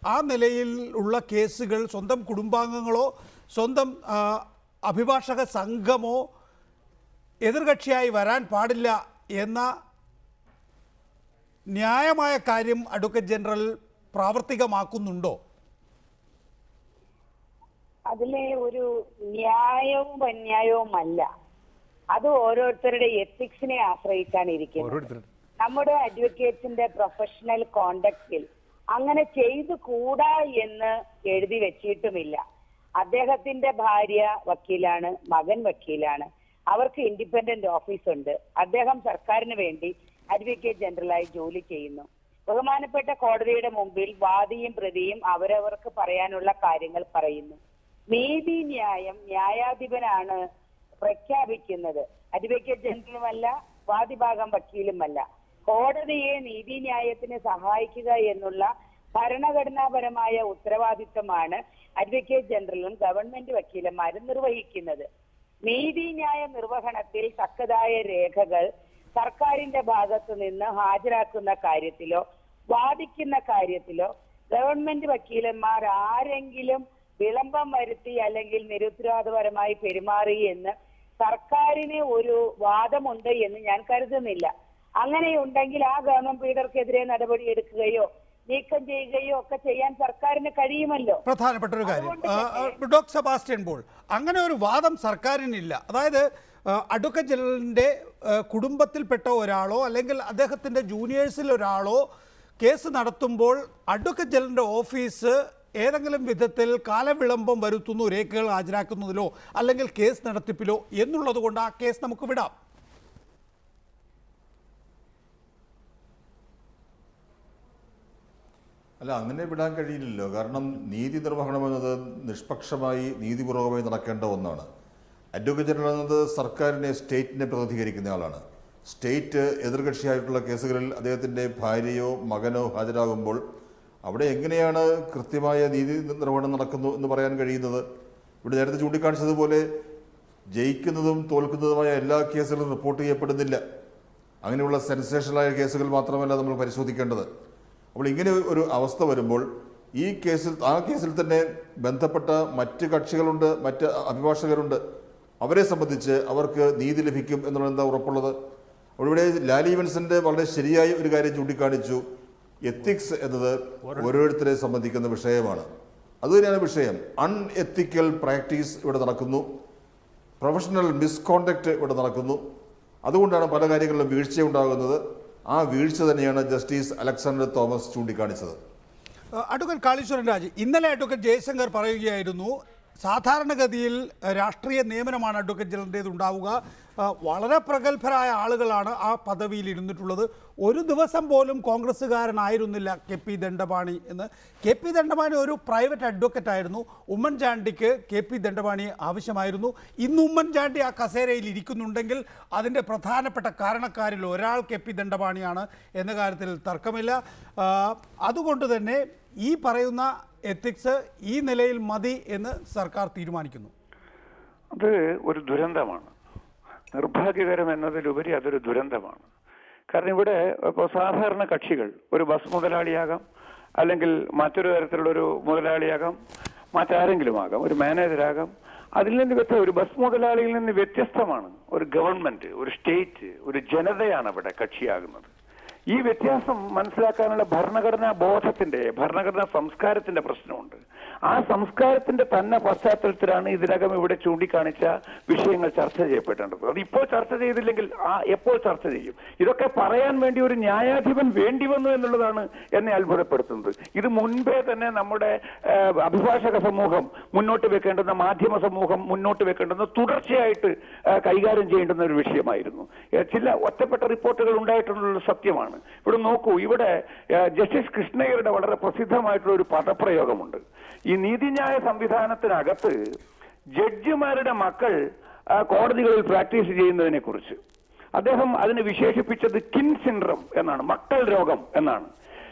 Speaker 1: ആ നിലയിൽ ഉള്ള കേസുകൾ സ്വന്തം കുടുംബാംഗങ്ങളോ സ്വന്തം അഭിഭാഷക സംഘമോ എതിർകക്ഷിയായി വരാൻ പാടില്ല എന്ന ന്യായമായ കാര്യം അഡ്വക്കേറ്റ് ജനറൽ പ്രാവർത്തികമാക്കുന്നുണ്ടോ?
Speaker 8: അതിലെ ഒരു ന്യായവും അന്യായവുമല്ല, അത് ഓരോരുത്തരുടെ എത്തിക്സിനെ ആശ്രയിച്ചാണ് ഇരിക്കുന്നത്. നമ്മുടെ അഡ്വക്കേറ്റ്സിന്റെ പ്രൊഫഷണൽ കോണ്ടക്റ്റിൽ അങ്ങനെ ചെയ്തു കൂടാ എന്ന് എഴുതി വെച്ചിട്ടുമില്ല. അദ്ദേഹത്തിന്റെ ഭാര്യ വക്കീലാണ്, മകൻ വക്കീലാണ്, അവർക്ക് ഇൻഡിപെൻഡന്റ് ഓഫീസ് ഉണ്ട്. അദ്ദേഹം സർക്കാരിന് വേണ്ടി അഡ്വക്കേറ്റ് ജനറലായി ജോലി ചെയ്യുന്നു. ബഹുമാനപ്പെട്ട കോടതിയുടെ മുമ്പിൽ വാദിയും പ്രതിയും അവരവർക്ക് പറയാനുള്ള കാര്യങ്ങൾ പറയുന്നു. നീതിന്യായം ന്യായാധിപനാണ് പ്രഖ്യാപിക്കുന്നത്, അഡ്വക്കേറ്റ് ജനറലുമല്ല, വാദിഭാഗം വക്കീലുമല്ല. കോടതിയെ നീതിന്യായത്തിന് സഹായിക്കുക എന്നുള്ള ഭരണഘടനാപരമായ ഉത്തരവാദിത്വമാണ് അഡ്വക്കേറ്റ് ജനറലും ഗവൺമെന്റ് വക്കീലന്മാരും നിർവഹിക്കുന്നത്. നീതിന്യായ നിർവഹണത്തിൽ തക്കതായ രേഖകൾ സർക്കാരിന്റെ ഭാഗത്തു നിന്ന് ഹാജരാക്കുന്ന കാര്യത്തിലോ വാദിക്കുന്ന കാര്യത്തിലോ ഗവൺമെന്റ് വക്കീലന്മാർ ആരെങ്കിലും വിളംബം വരുത്തി അല്ലെങ്കിൽ നിരുത്തരവാദപരമായി പെരുമാറി എന്ന് സർക്കാരിന് ഒരു വാദമുണ്ട് എന്ന് ഞാൻ കരുതുന്നില്ല. അങ്ങനെയുണ്ടെങ്കിൽ ആ ഗവൺമെന്റ് ലീഡർക്കെതിരെ നടപടിയെടുക്കുകയോ നീക്കം ചെയ്യുകയോ ഒക്കെ ചെയ്യാൻ സർക്കാരിന് കഴിയുമല്ലോ.
Speaker 1: പ്രധാനപ്പെട്ട ഒരു കാര്യം ഡോക്ടർ സെബാസ്റ്റ്യൻ പോൾ, അങ്ങനെ ഒരു വാദം സർക്കാരിനില്ല. അതായത് അഡ്വക്കേറ്റ് ജനറലിൻ്റെ കുടുംബത്തിൽപ്പെട്ട ഒരാളോ അല്ലെങ്കിൽ അദ്ദേഹത്തിൻ്റെ ജൂനിയേഴ്സിൽ ഒരാളോ കേസ് നടത്തുമ്പോൾ അഡ്വക്കേറ്റ് ജനറലിൻ്റെ ഓഫീസ് ഏതെങ്കിലും വിധത്തിൽ കാലവിളംബം വരുത്തുന്നു രേഖകൾ ഹാജരാക്കുന്നതിലോ അല്ലെങ്കിൽ കേസ് നടത്തിപ്പിലോ എന്നുള്ളത് കൊണ്ട് ആ കേസ് നമുക്ക് വിടാം.
Speaker 7: അല്ല, അങ്ങനെ വിടാൻ കഴിയില്ലല്ലോ. കാരണം നീതി നിർവഹണം എന്നത് നിഷ്പക്ഷമായി നീതിപൂർവകമായി നടക്കേണ്ട ഒന്നാണ്. അഡ്വക്കേറ്റ് ജനറൽ എന്നത് സർക്കാരിനെ, സ്റ്റേറ്റിനെ പ്രതിനിധീകരിക്കുന്ന ആളാണ്. സ്റ്റേറ്റ് എതിർകക്ഷിയായിട്ടുള്ള കേസുകളിൽ അദ്ദേഹത്തിൻ്റെ ഭാര്യയോ മകനോ ഹാജരാകുമ്പോൾ അവിടെ എങ്ങനെയാണ് കൃത്യമായ നീതി നിർവഹണം നടക്കുന്നു എന്ന് പറയാൻ കഴിയുന്നത്? ഇവിടെ നേരത്തെ ചൂണ്ടിക്കാണിച്ചതുപോലെ ജയിക്കുന്നതും തോൽക്കുന്നതുമായ എല്ലാ കേസുകളും റിപ്പോർട്ട് ചെയ്യപ്പെടുന്നില്ല. അങ്ങനെയുള്ള സെൻസേഷണലായ കേസുകൾ മാത്രമല്ല നമ്മൾ പരിശോധിക്കേണ്ടത്. അപ്പോൾ ഇങ്ങനെ ഒരു അവസ്ഥ വരുമ്പോൾ ആ കേസിൽ തന്നെ ബന്ധപ്പെട്ട മറ്റ് കക്ഷികളുണ്ട്, മറ്റ് അഭിഭാഷകരുണ്ട്. അവരെ സംബന്ധിച്ച് അവർക്ക് നീതി ലഭിക്കും എന്നുള്ളത് എന്താ ഉറപ്പുള്ളത്? അവിടെ ലാലി വിൻസെൻ്റ് വളരെ ശരിയായ ഒരു കാര്യം ചൂണ്ടിക്കാണിച്ചു. എത്തിക്സ് എന്നത് ഓരോരുത്തരെ സംബന്ധിക്കുന്ന വിഷയമാണ്. അതുതന്നെയാണ് വിഷയം. അൺഎത്തിക്കൽ പ്രാക്ടീസ് ഇവിടെ നടക്കുന്നു, പ്രൊഫഷണൽ മിസ്കോണ്ടക്റ്റ് ഇവിടെ നടക്കുന്നു. അതുകൊണ്ടാണ് പല കാര്യങ്ങളിലും വീഴ്ചയുണ്ടാകുന്നത്. ആ വീഴ്ച തന്നെയാണ് ജസ്റ്റിസ് അലക്സാണ്ടർ തോമസ് ചൂണ്ടിക്കാണിച്ചത്.
Speaker 1: അഡ്വക്കേറ്റ് കാളീശ്വരൻ രാജ്, ഇന്നലെ അഡ്വക്കേറ്റ് ജയശങ്കർ പറയുകയായിരുന്നു, സാധാരണഗതിയിൽ രാഷ്ട്രീയ നിയമനമാണ് അഡ്വക്കേറ്റ് ജനറലിൻ്റേത് ഉണ്ടാവുക. വളരെ പ്രഗത്ഭരായ ആളുകളാണ് ആ പദവിയിൽ ഇരുന്നിട്ടുള്ളത്. ഒരു ദിവസം പോലും കോൺഗ്രസ്സുകാരനായിരുന്നില്ല KP ദണ്ഡപാണി എന്ന്. KP ദണ്ഡപാണി ഒരു പ്രൈവറ്റ് അഡ്വക്കേറ്റ് ആയിരുന്നു. ഉമ്മൻചാണ്ടിക്ക് KP ദണ്ഡപാണി ആവശ്യമായിരുന്നു. ഇന്ന് ഉമ്മൻചാണ്ടി ആ കസേരയിൽ ഇരിക്കുന്നുണ്ടെങ്കിൽ അതിൻ്റെ പ്രധാനപ്പെട്ട കാരണക്കാരിൽ ഒരാൾ KP ദണ്ഡപാണിയാണ് എന്ന കാര്യത്തിൽ തർക്കമില്ല. അതുകൊണ്ട് തന്നെ ഈ പറയുന്ന എത്തിക്സ് ഈ നിലയിൽ മതി എന്ന് സർക്കാർ തീരുമാനിക്കുന്നു.
Speaker 11: അത് ഒരു ദുരന്തമാണ്. നിർഭാഗ്യകരം എന്നതിലുപരി അതൊരു ദുരന്തമാണ്. കാരണം ഇവിടെ ഇപ്പോൾ സാധാരണ കക്ഷികൾ ഒരു ബസ് മുതലാളിയാകാം, അല്ലെങ്കിൽ മറ്റൊരു തരത്തിലുള്ളൊരു മുതലാളിയാകാം, മറ്റാരെങ്കിലും ആകാം, ഒരു മാനേജരാകാം. അതിൽ നിന്ന് ഒരു ബസ് മുതലാളിയിൽ നിന്ന് വ്യത്യസ്തമാണ് ഒരു ഗവൺമെന്റ്, ഒരു സ്റ്റേറ്റ്, ഒരു ജനതയാണ് അവിടെ കക്ഷിയാകുന്നത്. ഈ വ്യത്യാസം മനസ്സിലാക്കാനുള്ള ഭരണഘടനാ ബോധത്തിന്റെ, ഭരണഘടനാ സംസ്കാരത്തിന്റെ പ്രശ്നമുണ്ട്. ആ സംസ്കാരത്തിന്റെ തന്നെ പശ്ചാത്തലത്തിലാണ് ഇതിനകം ഇവിടെ ചൂണ്ടിക്കാണിച്ച വിഷയങ്ങൾ ചർച്ച ചെയ്യപ്പെടേണ്ടത്. അത് ഇപ്പോൾ ചർച്ച ചെയ്തില്ലെങ്കിൽ എപ്പോൾ ചർച്ച ചെയ്യും? ഇതൊക്കെ പറയാൻ വേണ്ടി ഒരു ന്യായാധിപൻ വേണ്ടി വന്നു എന്നുള്ളതാണ് എന്നെ അത്ഭുതപ്പെടുത്തുന്നത്. ഇത് മുൻപേ തന്നെ നമ്മുടെ അഭിഭാഷക സമൂഹം മുന്നോട്ട് വെക്കേണ്ടുന്ന, മാധ്യമ സമൂഹം മുന്നോട്ട് വെക്കേണ്ടുന്ന, തുടർച്ചയായിട്ട് കൈകാര്യം ചെയ്യേണ്ടുന്ന ഒരു വിഷയമായിരുന്നു. ചില ഒറ്റപ്പെട്ട റിപ്പോർട്ടുകൾ ഉണ്ടായിട്ടുള്ള സത്യമാണ്. ഇവിടെ നോക്കൂ, ഇവിടെ ജസ്റ്റിസ് കൃഷ്ണയ്യരുടെ വളരെ പ്രസിദ്ധമായിട്ടുള്ള ഒരു പദപ്രയോഗമുണ്ട്. ഈ നീതിന്യായ സംവിധാനത്തിനകത്ത് ജഡ്ജിമാരുടെ മക്കൾ കോടതികളിൽ പ്രാക്ടീസ് ചെയ്യുന്നതിനെ കുറിച്ച് അദ്ദേഹം അതിനെ വിശേഷിപ്പിച്ചത് കിൻ സിൻഡ്രം എന്നാണ്, മക്കൾ രോഗം എന്നാണ്.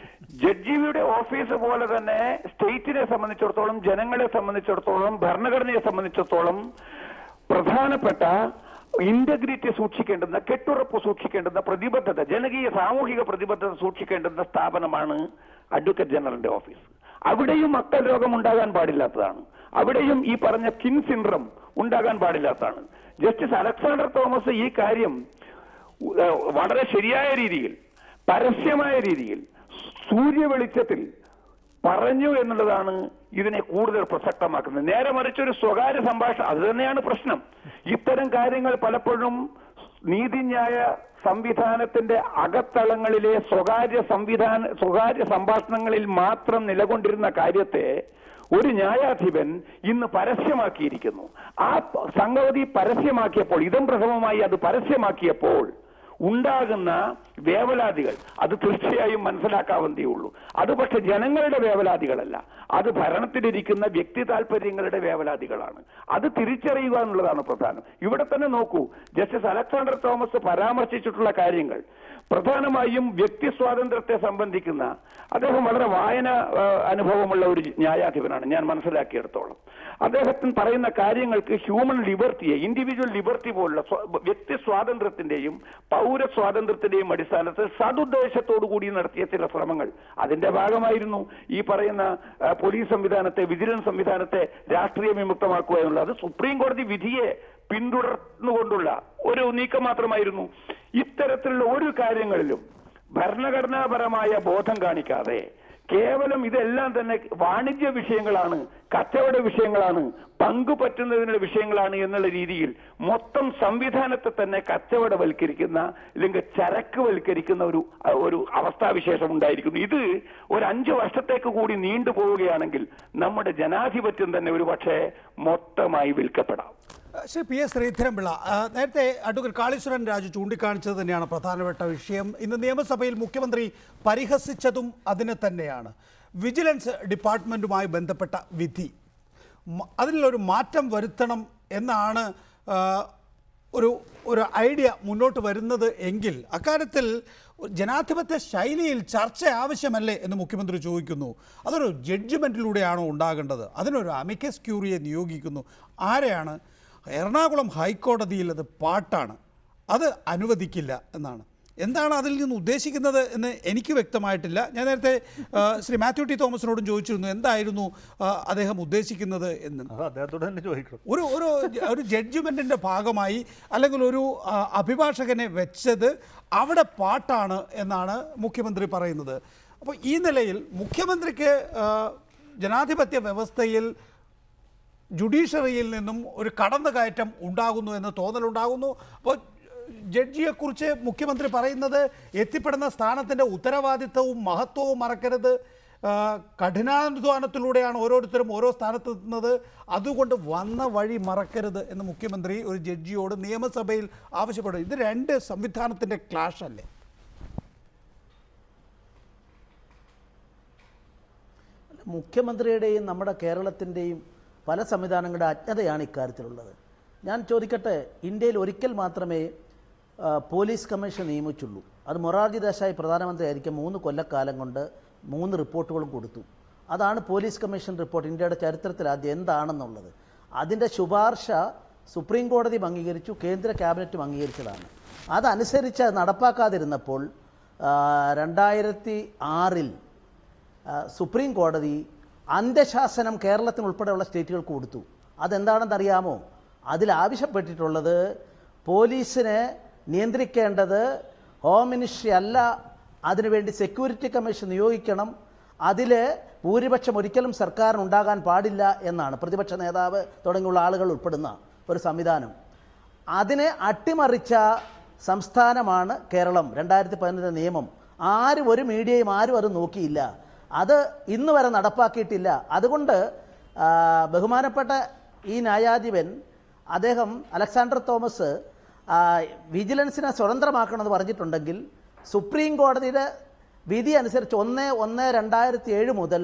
Speaker 11: ജഡ്ജിയുടെ ഓഫീസ് പോലെ തന്നെ സ്റ്റേറ്റിനെ സംബന്ധിച്ചിടത്തോളം, ജനങ്ങളെ സംബന്ധിച്ചിടത്തോളം, ഭരണഘടനയെ സംബന്ധിച്ചിടത്തോളം പ്രധാനപ്പെട്ട ഇന്റഗ്രിറ്റി സൂക്ഷിക്കേണ്ടുന്ന, കെട്ടുറപ്പ് സൂക്ഷിക്കേണ്ടുന്ന, പ്രതിബദ്ധത, ജനകീയ സാമൂഹിക പ്രതിബദ്ധത സൂക്ഷിക്കേണ്ടുന്ന സ്ഥാപനമാണ് അഡ്വക്കേറ്റ് ജനറലിന്റെ ഓഫീസ്. അവിടെയും മക്കൾ രോഗം ഉണ്ടാകാൻ പാടില്ലാത്തതാണ്. അവിടെയും ഈ പറഞ്ഞ കിൻ സിൻഡ്രം ഉണ്ടാകാൻ പാടില്ലാത്തതാണ്. ജസ്റ്റിസ് അലക്സാണ്ടർ തോമസ് ഈ കാര്യം വളരെ ശരിയായ രീതിയിൽ, പരസ്യമായ രീതിയിൽ, സൂര്യവെളിച്ചത്തിൽ പറഞ്ഞു എന്നുള്ളതാണ് ഇതിനെ കൂടുതൽ പ്രസക്തമാക്കുന്നത്. നേരെ മറിച്ചൊരു സ്വകാര്യ സംഭാഷണം, അത് തന്നെയാണ് പ്രശ്നം. ഇത്തരം കാര്യങ്ങൾ പലപ്പോഴും നീതിന്യായ സംവിധാനത്തിന്റെ അകത്തളങ്ങളിലെ സ്വകാര്യ സംഭാഷണങ്ങളിൽ മാത്രം നിലകൊണ്ടിരുന്ന കാര്യത്തെ ഒരു ന്യായാധിപൻ ഇന്ന് പരസ്യമാക്കിയിരിക്കുന്നു. ആ സംഗതി പരസ്യമാക്കിയപ്പോൾ, ഇതം പ്രഥമമായി അത് പരസ്യമാക്കിയപ്പോൾ ഉണ്ടാകുന്ന വേവലാതികൾ അത് തീർച്ചയായും മനസ്സിലാക്കാവുന്നതേ ഉള്ളൂ. അത് പക്ഷെ ജനങ്ങളുടെ വേവലാതികളല്ല, അത് ഭരണത്തിലിരിക്കുന്ന വ്യക്തി താല്പര്യങ്ങളുടെ വേവലാതികളാണ്. അത് തിരിച്ചറിയുക എന്നുള്ളതാണ് പ്രധാനം. ഇവിടെ തന്നെ നോക്കൂ, ജസ്റ്റിസ് അലക്സാണ്ടർ തോമസ് പരാമർശിച്ചിട്ടുള്ള കാര്യങ്ങൾ പ്രധാനമായും വ്യക്തി സ്വാതന്ത്ര്യത്തെ സംബന്ധിക്കുന്ന, അദ്ദേഹം വളരെ വായന അനുഭവമുള്ള ഒരു ന്യായാധിപനാണ് ഞാൻ മനസ്സിലാക്കിയെടുത്തോളം. അദ്ദേഹത്തിന് പറയുന്ന കാര്യങ്ങൾക്ക് ഹ്യൂമൻ ലിബർട്ടിയെ, ഇൻഡിവിജ്വൽ ലിബർട്ടി പോലുള്ള വ്യക്തി സ്വാതന്ത്ര്യത്തിന്റെയും പൗരസ്വാതന്ത്ര്യത്തിന്റെയും അടിസ്ഥാനത്തിൽ സതുദ്ദേശത്തോടു കൂടി നടത്തിയ ചില ശ്രമങ്ങൾ, അതിന്റെ ഭാഗമായിരുന്നു ഈ പറയുന്ന പോലീസ് സംവിധാനത്തെ, വിജിലൻസ് സംവിധാനത്തെ രാഷ്ട്രീയ വിമുക്തമാക്കുക എന്നുള്ളത്. അത് സുപ്രീം കോടതി വിധിയെ പിന്തുടർന്നുകൊണ്ടുള്ള ഒരു നീക്കം മാത്രമായിരുന്നു. ഇത്തരത്തിലുള്ള ഒരു കാര്യങ്ങളിലും ഭരണഘടനാപരമായ ബോധം കാണിക്കാതെ കേവലം ഇതെല്ലാം തന്നെ വാണിജ്യ വിഷയങ്ങളാണ്, കച്ചവട വിഷയങ്ങളാണ്, പങ്കുപറ്റുന്നതിനുള്ള വിഷയങ്ങളാണ് എന്നുള്ള രീതിയിൽ മൊത്തം സംവിധാനത്തെ തന്നെ കച്ചവടവൽക്കരിക്കുന്ന, അല്ലെങ്കിൽ ചരക്കുവൽക്കരിക്കുന്ന ഒരു അവസ്ഥാവിശേഷം ഉണ്ടായിരിക്കുന്നു. ഇത് ഒരു 5 വർഷത്തേക്ക് കൂടി നീണ്ടുപോവുകയാണെങ്കിൽ നമ്മുടെ ജനാധിപത്യം തന്നെ ഒരു പക്ഷേ മൊത്തമായി വിൽക്കപ്പെടാം.
Speaker 1: ശ്രീ പി എസ് ശ്രീധരൻപിള്ള, നേരത്തെ അഡ്വക്കേറ്റ് കാളീശ്വരൻ രാജു ചൂണ്ടിക്കാണിച്ചത് തന്നെയാണ് പ്രധാനപ്പെട്ട വിഷയം. ഇന്ന് നിയമസഭയിൽ മുഖ്യമന്ത്രി പരിഹസിച്ചതും അതിനെ തന്നെയാണ്. വിജിലൻസ് ഡിപ്പാർട്ട്മെൻറ്റുമായി ബന്ധപ്പെട്ട വിധി, അതിലൊരു മാറ്റം വരുത്തണം എന്നാണ് ഒരു ഐഡിയ മുന്നോട്ട് വരുന്നത് എങ്കിൽ അക്കാര്യത്തിൽ ജനാധിപത്യ ശൈലിയിൽ ചർച്ച ആവശ്യമല്ലേ എന്ന് മുഖ്യമന്ത്രി ചോദിക്കുന്നു. അതൊരു ജഡ്ജ്മെൻറ്റിലൂടെയാണോ ഉണ്ടാകേണ്ടത്? അതിനൊരു അമിക്കസ് ക്യൂറിയെ നിയോഗിക്കുന്നു. ആരെയാണ്? എറണാകുളം ഹൈക്കോടതിയിൽ അത് പാട്ടാണ്, അത് അനുവദിക്കില്ല എന്നാണ്. എന്താണ് അതിൽ നിന്ന് ഉദ്ദേശിക്കുന്നത് എന്ന് എനിക്ക് വ്യക്തമായിട്ടില്ല. ഞാൻ നേരത്തെ ശ്രീ മാത്യു ടി തോമസിനോടും ചോദിച്ചിരുന്നു എന്തായിരുന്നു അദ്ദേഹം ഉദ്ദേശിക്കുന്നത് എന്ന്.
Speaker 9: അദ്ദേഹത്തോട് തന്നെ ചോദിക്കണം.
Speaker 1: ഒരു ജഡ്ജ്മെൻറ്റിൻ്റെ ഭാഗമായി അല്ലെങ്കിൽ ഒരു അഭിഭാഷകനെ വെച്ചത് അവിടെ പാട്ടാണ് എന്നാണ് മുഖ്യമന്ത്രി പറയുന്നത്. അപ്പോൾ ഈ നിലയിൽ മുഖ്യമന്ത്രിക്ക് ജനാധിപത്യ വ്യവസ്ഥയിൽ ജുഡീഷ്യറിയിൽ നിന്നും ഒരു കടന്നുകയറ്റം ഉണ്ടാകുന്നു എന്ന് തോന്നലുണ്ടാകുന്നു. അപ്പോൾ ജഡ്ജിയെക്കുറിച്ച് മുഖ്യമന്ത്രി പറയുന്നത് എത്തിപ്പെടുന്ന സ്ഥാനത്തിൻ്റെ ഉത്തരവാദിത്തവും മഹത്വവും മറക്കരുത്, കഠിനാധ്വാനത്തിലൂടെയാണ് ഓരോരുത്തരും ഓരോ സ്ഥാനത്തെത്തുന്നത്, അതുകൊണ്ട് വന്ന വഴി മറക്കരുത് എന്ന് മുഖ്യമന്ത്രി ഒരു ജഡ്ജിയോട് നിയമസഭയിൽ ആവശ്യപ്പെടും. ഇത് 2 സംവിധാനത്തിൻ്റെ ക്ലാഷ് അല്ലേ?
Speaker 10: മുഖ്യമന്ത്രിയുടെയും നമ്മുടെ കേരളത്തിൻ്റെയും പല സംവിധാനങ്ങളുടെ അജ്ഞതയാണ് ഇക്കാര്യത്തിലുള്ളത്. ഞാൻ ചോദിക്കട്ടെ, ഇന്ത്യയിൽ ഒരിക്കൽ മാത്രമേ പോലീസ് കമ്മീഷൻ നിയമിച്ചുള്ളൂ. അത് മൊറാർജി ദേശായി പ്രധാനമന്ത്രി ആയിരിക്കും 3 കൊല്ലക്കാലം കൊണ്ട് 3 റിപ്പോർട്ടുകളും കൊടുത്തു. അതാണ് പോലീസ് കമ്മീഷൻ റിപ്പോർട്ട് ഇന്ത്യയുടെ ചരിത്രത്തിൽ ആദ്യം എന്താണെന്നുള്ളത്. അതിൻ്റെ ശുപാർശ സുപ്രീം കോടതി അംഗീകരിച്ചു, കേന്ദ്ര ക്യാബിനറ്റും അംഗീകരിച്ചതാണ്. അതനുസരിച്ച് നടപ്പാക്കാതിരുന്നപ്പോൾ 2006 സുപ്രീം കോടതി അന്ത്യശാസനം കേരളത്തിനുൾപ്പെടെയുള്ള സ്റ്റേറ്റുകൾക്ക് കൊടുത്തു. അതെന്താണെന്നറിയാമോ? അതിൽ ആവശ്യപ്പെട്ടിട്ടുള്ളത് പോലീസിനെ നിയന്ത്രിക്കേണ്ടത് ഹോം മിനിസ്ട്രി അല്ല, അതിനുവേണ്ടി സെക്യൂരിറ്റി കമ്മീഷൻ നിയോഗിക്കണം, അതിൽ ഭൂരിപക്ഷം ഒരിക്കലും സർക്കാരിന് ഉണ്ടാകാൻ പാടില്ല എന്നാണ് പ്രതിപക്ഷ നേതാവ് തുടങ്ങിയുള്ള ആളുകൾ ഉൾപ്പെടുന്ന ഒരു സംവിധാനം. അതിനെ അട്ടിമറിച്ച സംസ്ഥാനമാണ് കേരളം. 2015 നിയമം ആരും, ഒരു മീഡിയയും ആരും അത് നോക്കിയില്ല, അത് ഇന്ന് വരെ നടപ്പാക്കിയിട്ടില്ല. അതുകൊണ്ട് ബഹുമാനപ്പെട്ട ഈ ന്യായാധിപൻ അദ്ദേഹം അലക്സാണ്ടർ തോമസ് വിജിലൻസിനെ സ്വതന്ത്രമാക്കണമെന്ന് പറഞ്ഞിട്ടുണ്ടെങ്കിൽ സുപ്രീം കോടതിയുടെ വിധി അനുസരിച്ച് 1/1/2007 മുതൽ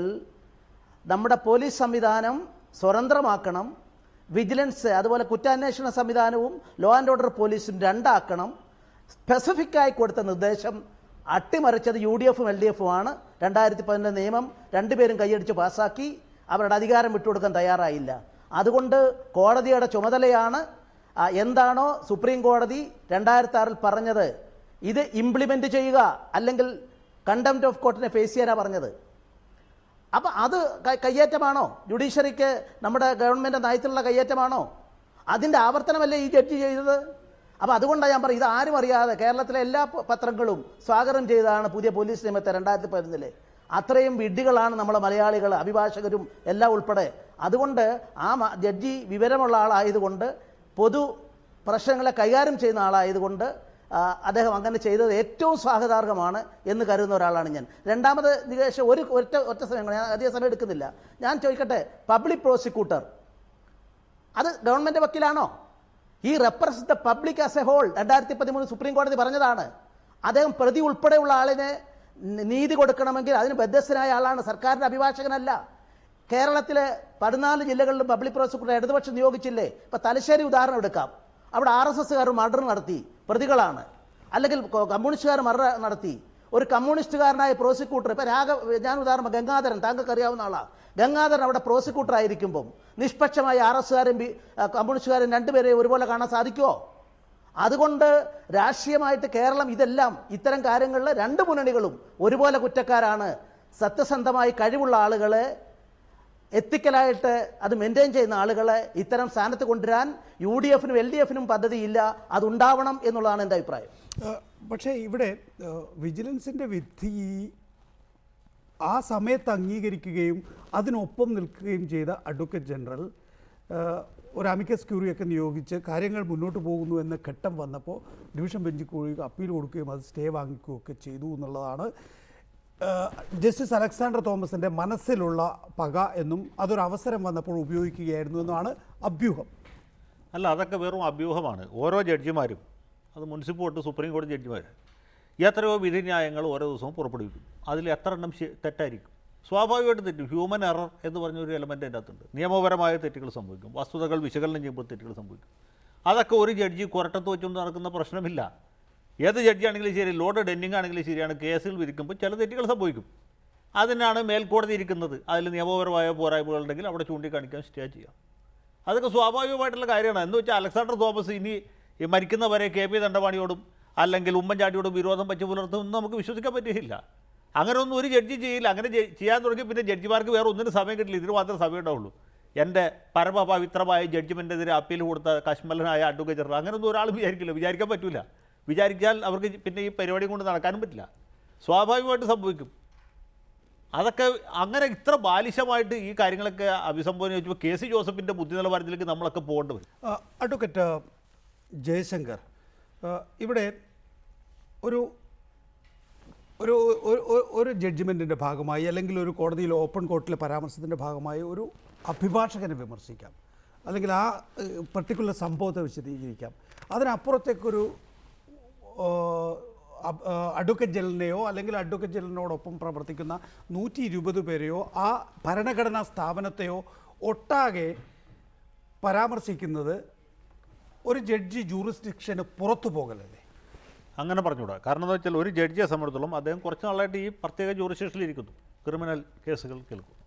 Speaker 10: നമ്മുടെ പോലീസ് സംവിധാനം സ്വതന്ത്രമാക്കണം, വിജിലൻസ് അതുപോലെ കുറ്റാന്വേഷണ സംവിധാനവും ലോ ആൻഡ് ഓർഡർ പോലീസും രണ്ടാക്കണം. സ്പെസിഫിക്കായി കൊടുത്ത നിർദ്ദേശം അട്ടിമറിച്ചത് UDF ഉം LDF ഉമാണ്. 2015 നിയമം രണ്ടുപേരും കൈയടിച്ച് പാസ്സാക്കി, അവരുടെ അധികാരം വിട്ടുകൊടുക്കാൻ തയ്യാറായില്ല. അതുകൊണ്ട് കോടതിയുടെ ചുമതലയാണ് എന്താണോ സുപ്രീം കോടതി 2006 പറഞ്ഞത് ഇത് ഇംപ്ലിമെൻ്റ് ചെയ്യുക, അല്ലെങ്കിൽ കണ്ടംപ്റ്റ് ഓഫ് കോർട്ടിനെ ഫേസ് ചെയ്യാനാണ് പറഞ്ഞത്. അപ്പം അത് കയ്യേറ്റമാണോ? ജുഡീഷ്യറിക്ക് നമ്മുടെ ഗവൺമെൻറ് നയത്തിലുള്ള കയ്യേറ്റമാണോ? അതിൻ്റെ ആവർത്തനമല്ലേ ഈ ജഡ്ജി ചെയ്തത്? അപ്പോൾ അതുകൊണ്ടാണ് ഞാൻ പറയുന്നത്, ഇത് ആരും അറിയാതെ കേരളത്തിലെ എല്ലാ പത്രങ്ങളും സ്വാഗതം ചെയ്തതാണ് പുതിയ പോലീസ് നിയമത്തെ 2011. അത്രയും വിഡ്ഢികളാണ് നമ്മളെ മലയാളികൾ, അഭിഭാഷകരും എല്ലാം ഉൾപ്പെടെ. അതുകൊണ്ട് ആ ജഡ്ജി വിവരമുള്ള ആളായതുകൊണ്ട്, പൊതു പ്രശ്നങ്ങളെ കൈകാര്യം ചെയ്യുന്ന ആളായതുകൊണ്ട് അദ്ദേഹം അങ്ങനെ ചെയ്തത് ഏറ്റവും സ്വാഗതാർഹമാണ് എന്ന് കരുതുന്ന ഒരാളാണ് ഞാൻ. രണ്ടാമത് നികേഷ്, ഒറ്റ സമയം, ഞാൻ അധികം സമയം എടുക്കുന്നില്ല, ഞാൻ ചോദിക്കട്ടെ, പബ്ലിക് പ്രോസിക്യൂട്ടർ അത് ഗവൺമെൻറ് വക്കീലാണോ? ഈ represent the public as a whole 2013 supreme കോടതി പറഞ്ഞതാണ്. അദ്ദേഹം പ്രതി ഉൾപ്പെടെയുള്ള ആളിനെ നീതി കൊടുക്കണമെങ്കിൽ അതിന് ബദ്ധസ്ഥനായ ആളാണ്, സർക്കാരിൻ്റെ അഭിഭാഷകനല്ല. കേരളത്തിലെ 14 ജില്ലകളിലും പബ്ലിക് പ്രോസിക്യൂട്ടർ ഇടതുപക്ഷം നിയോഗിച്ചില്ലേ? ഇപ്പോൾ തലശ്ശേരി ഉദാഹരണം എടുക്കാം. അവിടെ RSSകാർ മർഡർ നടത്തി, പ്രതികളാണ്. അല്ലെങ്കിൽ കമ്മ്യൂണിസ്റ്റുകാർ മർഡർ നടത്തി, ഒരു കമ്മ്യൂണിസ്റ്റുകാരനായ പ്രോസിക്യൂട്ടർ, ഇപ്പോൾ ഞാൻ ഉദാഹരണം ഗംഗാധരൻ, താങ്കൾക്ക് അറിയാവുന്ന ആളാണ്. ഗംഗാധരൻ അവിടെ പ്രോസിക്യൂട്ടർ ആയിരിക്കുമ്പം നിഷ്പക്ഷമായ RSകാരും കമ്മ്യൂണിസ്റ്റുകാരും രണ്ടുപേരെയും ഒരുപോലെ കാണാൻ സാധിക്കുമോ? അതുകൊണ്ട് രാഷ്ട്രീയമായിട്ട് കേരളം ഇതെല്ലാം ഇത്തരം കാര്യങ്ങളിൽ രണ്ട് മുന്നണികളും ഒരുപോലെ കുറ്റക്കാരാണ്. സത്യസന്ധമായി കഴിവുള്ള ആളുകളെ, എത്തിക്കലായിട്ട് അത് മെയിൻറ്റെയിൻ ചെയ്യുന്ന ആളുകളെ ഇത്തരം സ്ഥാനത്ത് കൊണ്ടുവരാൻ UDF നും LDF നും പദ്ധതിയില്ല, അതുണ്ടാവണം എന്നുള്ളതാണ് എൻ്റെ അഭിപ്രായം.
Speaker 1: പക്ഷേ ഇവിടെ വിജിലൻസിൻ്റെ വിധി ആ സമയത്ത് അംഗീകരിക്കുകയും അതിനൊപ്പം നിൽക്കുകയും ചെയ്ത അഡ്വക്കേറ്റ് ജനറൽ ഒരു അമിക്കസ് ക്യൂറിയൊക്കെ നിയോഗിച്ച് കാര്യങ്ങൾ മുന്നോട്ട് പോകുന്നു എന്ന ഘട്ടം വന്നപ്പോൾ ഡിവിഷൻ ബെഞ്ചിൽ പോയി അപ്പീൽ കൊടുക്കുകയും അത് സ്റ്റേ വാങ്ങിക്കുകയൊക്കെ ചെയ്തു എന്നുള്ളതാണ് ജസ്റ്റിസ് അലക്സാണ്ടർ തോമസിൻ്റെ മനസ്സിലുള്ള പക എന്നും അതൊരു അവസരം വന്നപ്പോൾ ഉപയോഗിക്കുകയായിരുന്നു എന്നാണ് അഭ്യൂഹം.
Speaker 9: അല്ല, അതൊക്കെ വെറും അഭ്യൂഹമാണ്. ഓരോ ജഡ്ജിമാരും, അത് മുനിസിപ്പൽ കോടതി, സുപ്രീം കോടതി ജഡ്ജിമാർ എത്രയോ വിധിന്യായങ്ങൾ ഓരോ ദിവസവും പുറപ്പെടുവിക്കും. അതിൽ എത്ര എണ്ണം തെറ്റായിരിക്കും? സ്വാഭാവികമായിട്ട് തെറ്റും. ഹ്യൂമൻ എറർ എന്ന് പറഞ്ഞൊരു എലമെൻ്റ് അതിൻ്റെ അകത്തുണ്ട്. നിയമപരമായ തെറ്റുകൾ സംഭവിക്കും, വസ്തുതകൾ വിശകലനം ചെയ്യുമ്പോൾ തെറ്റുകൾ സംഭവിക്കും. അതൊക്കെ ഒരു ജഡ്ജി കുരട്ടത്ത് വെച്ചുകൊണ്ട് നടക്കുന്ന പ്രശ്നമില്ല. ഏത് ജഡ്ജിയാണെങ്കിലും ശരി, ലോഡ് ഡെന്നിങ് ആണെങ്കിലും ശരിയാണ്, കേസുകൾ വിധിക്കുമ്പോൾ ചില തെറ്റുകൾ സംഭവിക്കും. അതിനാണ് മേൽക്കോടതി ഇരിക്കുന്നത്. അതിൽ നിയമപരമായ പോരായ്മകളുണ്ടെങ്കിൽ അവിടെ ചൂണ്ടിക്കാണിക്കാൻ സ്റ്റേ ചെയ്യാം. അതൊക്കെ സ്വാഭാവികമായിട്ടുള്ള കാര്യമാണ്. എന്ന് വെച്ചാൽ അലക്സാണ്ടർ തോമസ് ഇനി മരിക്കുന്നവരെ KP ദണ്ഡപാണിയോടും അല്ലെങ്കിൽ ഉമ്മൻചാണ്ടിയോടും വിരോധം വെച്ച് പുലർത്തുമെന്ന് നമുക്ക് വിശ്വസിക്കാൻ പറ്റില്ല. അങ്ങനെയൊന്നും ഒരു ജഡ്ജി ചെയ്യില്ല. അങ്ങനെ ചെയ്യാൻ തുടങ്ങി പിന്നെ ജഡ്ജിമാർക്ക് വേറെ ഒന്നിനും സമയം കിട്ടില്ല. ഇതിന് മാത്രമേ സമയം ഉണ്ടാവുള്ളൂ. എൻ്റെ പരമപവിത്രമായ ജഡ്ജിമെൻറ്റിനെതിരെ അപ്പീൽ കൊടുത്ത കശ്മലനായ അഡ്വക്കേറ്റ് ജനറൽ അങ്ങനെയൊന്നും ഒരാളും വിചാരിക്കാൻ പറ്റില്ല. വിചാരിച്ചാൽ അവർക്ക് പിന്നെ ഈ പരിപാടിയും കൊണ്ട് നടക്കാനും പറ്റില്ല. സ്വാഭാവികമായിട്ട് സംഭവിക്കും. അതൊക്കെ അങ്ങനെ ഇത്ര ബാലിശമായിട്ട് ഈ കാര്യങ്ങളൊക്കെ അഭിസംബോധന വെച്ചപ്പോൾ KC ജോസഫിൻ്റെ ബുദ്ധി നിലവാരത്തിലേക്ക് നമ്മളൊക്കെ പോകേണ്ടി വരും.
Speaker 1: അഡ്വക്കേറ്റ് ജയശങ്കർ, ഇവിടെ ഒരു ഒരു ഒരു ജഡ്ജ്മെൻറ്റിൻ്റെ ഭാഗമായി അല്ലെങ്കിൽ ഒരു കോടതിയിൽ ഓപ്പൺ കോർട്ടിലെ പരാമർശത്തിൻ്റെ ഭാഗമായി ഒരു അഭിഭാഷകനെ വിമർശിക്കാം, അല്ലെങ്കിൽ ആ പർട്ടിക്കുലർ സംഭവത്തെ വിശദീകരിക്കാം. അതിനപ്പുറത്തേക്കൊരു അഡ്വക്കേറ്റ് ജനറലിനെയോ അല്ലെങ്കിൽ അഡ്വക്കേറ്റ് ജനറലിനോടൊപ്പം പ്രവർത്തിക്കുന്ന 120 പേരെയോ ആ ഭരണഘടനാ സ്ഥാപനത്തെയോ ഒട്ടാകെ പരാമർശിക്കുന്നത് ഒരു ജഡ്ജി ജൂറിസ്ഡിക്ഷന് പുറത്തു പോകലല്ലേ?
Speaker 9: അങ്ങനെ പറഞ്ഞുകൂടാ. കാരണം എന്താ വെച്ചാൽ ഒരു ജഡ്ജിയെ സംബന്ധിച്ചിടത്തോളം അദ്ദേഹം കുറച്ച് നാളായിട്ട് ഈ പ്രത്യേക ജൂറിസ്ഡിക്ഷനിൽ ഇരിക്കുന്നു, ക്രിമിനൽ കേസുകൾ കേൾക്കും.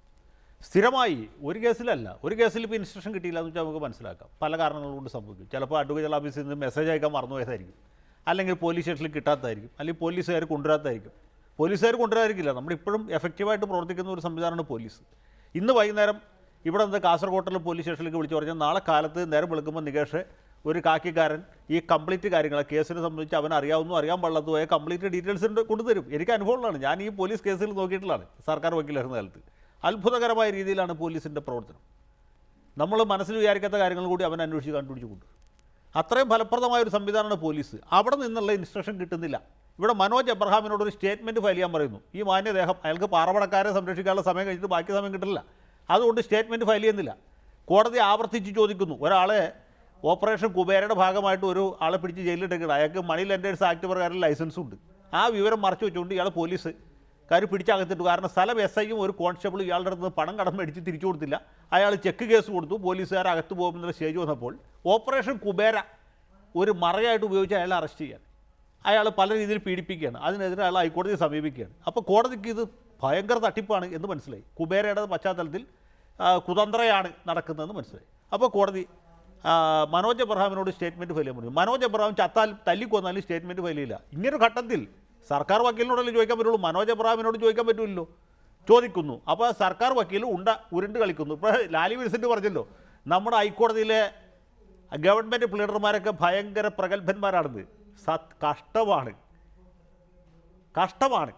Speaker 9: സ്ഥിരമായി ഒരു കേസിലല്ല, ഒരു കേസിൽ ഇപ്പോൾ ഇൻസ്ട്രക്ഷൻ കിട്ടിയില്ല എന്ന് വെച്ചാൽ നമുക്ക് മനസ്സിലാക്കാം. പല കാരണങ്ങൾ കൊണ്ട് സംഭവിക്കും. ചിലപ്പോൾ അഡ്വക്കേറ്റ് ജനറൽ ഓഫീസിൽ നിന്ന് മെസ്സേജ് അയക്കാൻ മറന്നുപോയതായിരിക്കും, അല്ലെങ്കിൽ പോലീസ് സ്റ്റേഷനിൽ കിട്ടാത്തതായിരിക്കും, അല്ലെങ്കിൽ പോലീസുകാർ കൊണ്ടുവരാത്തതായിരിക്കും. പോലീസുകാർ കൊണ്ടുവരാതിരിക്കില്ല. നമ്മളിപ്പോഴും എഫക്റ്റീവായിട്ട് പ്രവർത്തിക്കുന്ന ഒരു സംവിധാനമാണ് പോലീസ്. ഇന്ന് വൈകുന്നേരം ഇവിടെ നിന്ന് കാസർഗോട്ടുള്ള പോലീസ് സ്റ്റേഷനിലേക്ക് വിളിച്ചു പറഞ്ഞാൽ നാളെ കാലത്ത് നേരം വെളുക്കുമ്പോൾ നികേഷ് ഒരു കാക്കിക്കാരൻ ഈ കംപ്ലീറ്റ് കാര്യങ്ങൾ കേസിനെ സംബന്ധിച്ച് അവൻ അറിയാവുന്നു അറിയാൻ പാടില്ലാത്തതുമായ കംപ്ലീറ്റ് ഡീറ്റെയിൽസ് കൊണ്ടുതരും. എനിക്ക് അനുഭവമുള്ളതാണ്. ഞാൻ ഈ പോലീസ് കേസുകൾ നോക്കിയിട്ടുള്ളതാണ് സർക്കാർ വക്കീലായിരുന്ന കാലത്ത്. അത്ഭുതകരമായ രീതിയിലാണ് പോലീസിൻ്റെ പ്രവർത്തനം. നമ്മൾ മനസ്സിൽ വിചാരിക്കാത്ത കാര്യങ്ങൾ കൂടി അവൻ അന്വേഷിച്ച് കണ്ടുപിടിച്ച് കൊണ്ടു. അത്രയും ഫലപ്രദമായ ഒരു സംവിധാനമാണ് പോലീസ്. അവിടെ നിന്നുള്ള ഇൻസ്ട്രക്ഷൻ കിട്ടുന്നില്ല. ഇവിടെ മനോജ് എബ്രഹാമിനോട് ഒരു സ്റ്റേറ്റ്മെൻറ്റ് ഫയൽ ചെയ്യാൻ പറയുന്നു. ഈ മാന്യദേഹം അയാൾക്ക് പാറമടക്കാരെ സംരക്ഷിക്കാനുള്ള സമയം കഴിഞ്ഞിട്ട് ബാക്കി സമയം കിട്ടില്ല. അതുകൊണ്ട് സ്റ്റേറ്റ്മെൻറ്റ് ഫയൽ ചെയ്യുന്നില്ല. കോടതി ആവർത്തിച്ച് ചോദിക്കുന്നു. ഒരാളെ ഓപ്പറേഷൻ കുബേരയുടെ ഭാഗമായിട്ട് ഒരു ആളെ പിടിച്ച് ജയിലിലിട്ടേക്കണം. അയാൾക്ക് മണി ലെൻഡേഴ്സ് ആക്ട് പ്രകാരം ലൈസൻസും ഉണ്ട്. ആ വിവരം മറച്ചു വെച്ചുകൊണ്ട് ഇയാൾ പോലീസുകാർ പിടിച്ചകത്തിട്ടു. കാരണം സ്ഥലം SIയും ഒരു കോൺസ്റ്റബിളും ഇയാളുടെ അടുത്ത് പണം കടം മേടിച്ച് തിരിച്ചു കൊടുത്തില്ല. അയാൾ ചെക്ക് കേസ് കൊടുത്തു. പോലീസുകാർ അകത്ത് പോകുന്ന സ്റ്റേജ് വന്നപ്പോൾ ഓപ്പറേഷൻ കുബേര ഒരു മറയായിട്ട് ഉപയോഗിച്ച് അയാളെ അറസ്റ്റ് ചെയ്യാൻ അയാൾ പല രീതിയിൽ പീഡിപ്പിക്കുകയാണ്. അതിനെതിരെ അയാൾ ഹൈക്കോടതിയെ സമീപിക്കുകയാണ്. അപ്പോൾ കോടതിക്ക് ഇത് ഭയങ്കര തട്ടിപ്പാണ് എന്ന് മനസ്സിലായി. കുബേരയുടെ പശ്ചാത്തലത്തിൽ കുതന്ത്രയാണ് നടക്കുന്നതെന്ന് മനസ്സിലായി. അപ്പോൾ കോടതി മനോജ് എബ്രഹാമിനോട് സ്റ്റേറ്റ്മെൻറ്റ് ഫയൽ ചെയ്യാൻ പറഞ്ഞു. മനോജ് എബ്രഹാം ചത്താലും തല്ലിക്കൊന്നാലും സ്റ്റേറ്റ്മെൻറ്റ് ഫയൽ ചെയ്യില്ല. ഇങ്ങനൊരു ഘട്ടത്തിൽ സർക്കാർ വക്കീലിനോടല്ലേ ചോദിക്കാൻ പറ്റുള്ളൂ, മനോജ് എബ്രഹാമിനോട് ചോദിക്കാൻ പറ്റില്ലല്ലോ. ചോദിക്കുന്നു. അപ്പോൾ സർക്കാർ വക്കീൽ ഉരുണ്ട് കളിക്കുന്നു. ഇപ്പോൾ ലാലി വിൻസെൻ്റ് പറഞ്ഞല്ലോ, നമ്മുടെ ഹൈക്കോടതിയിലെ ഗവൺമെൻറ് പ്ലീഡർമാരൊക്കെ ഭയങ്കര പ്രഗത്ഭന്മാരാണെന്ന്. കഷ്ടമാണ്.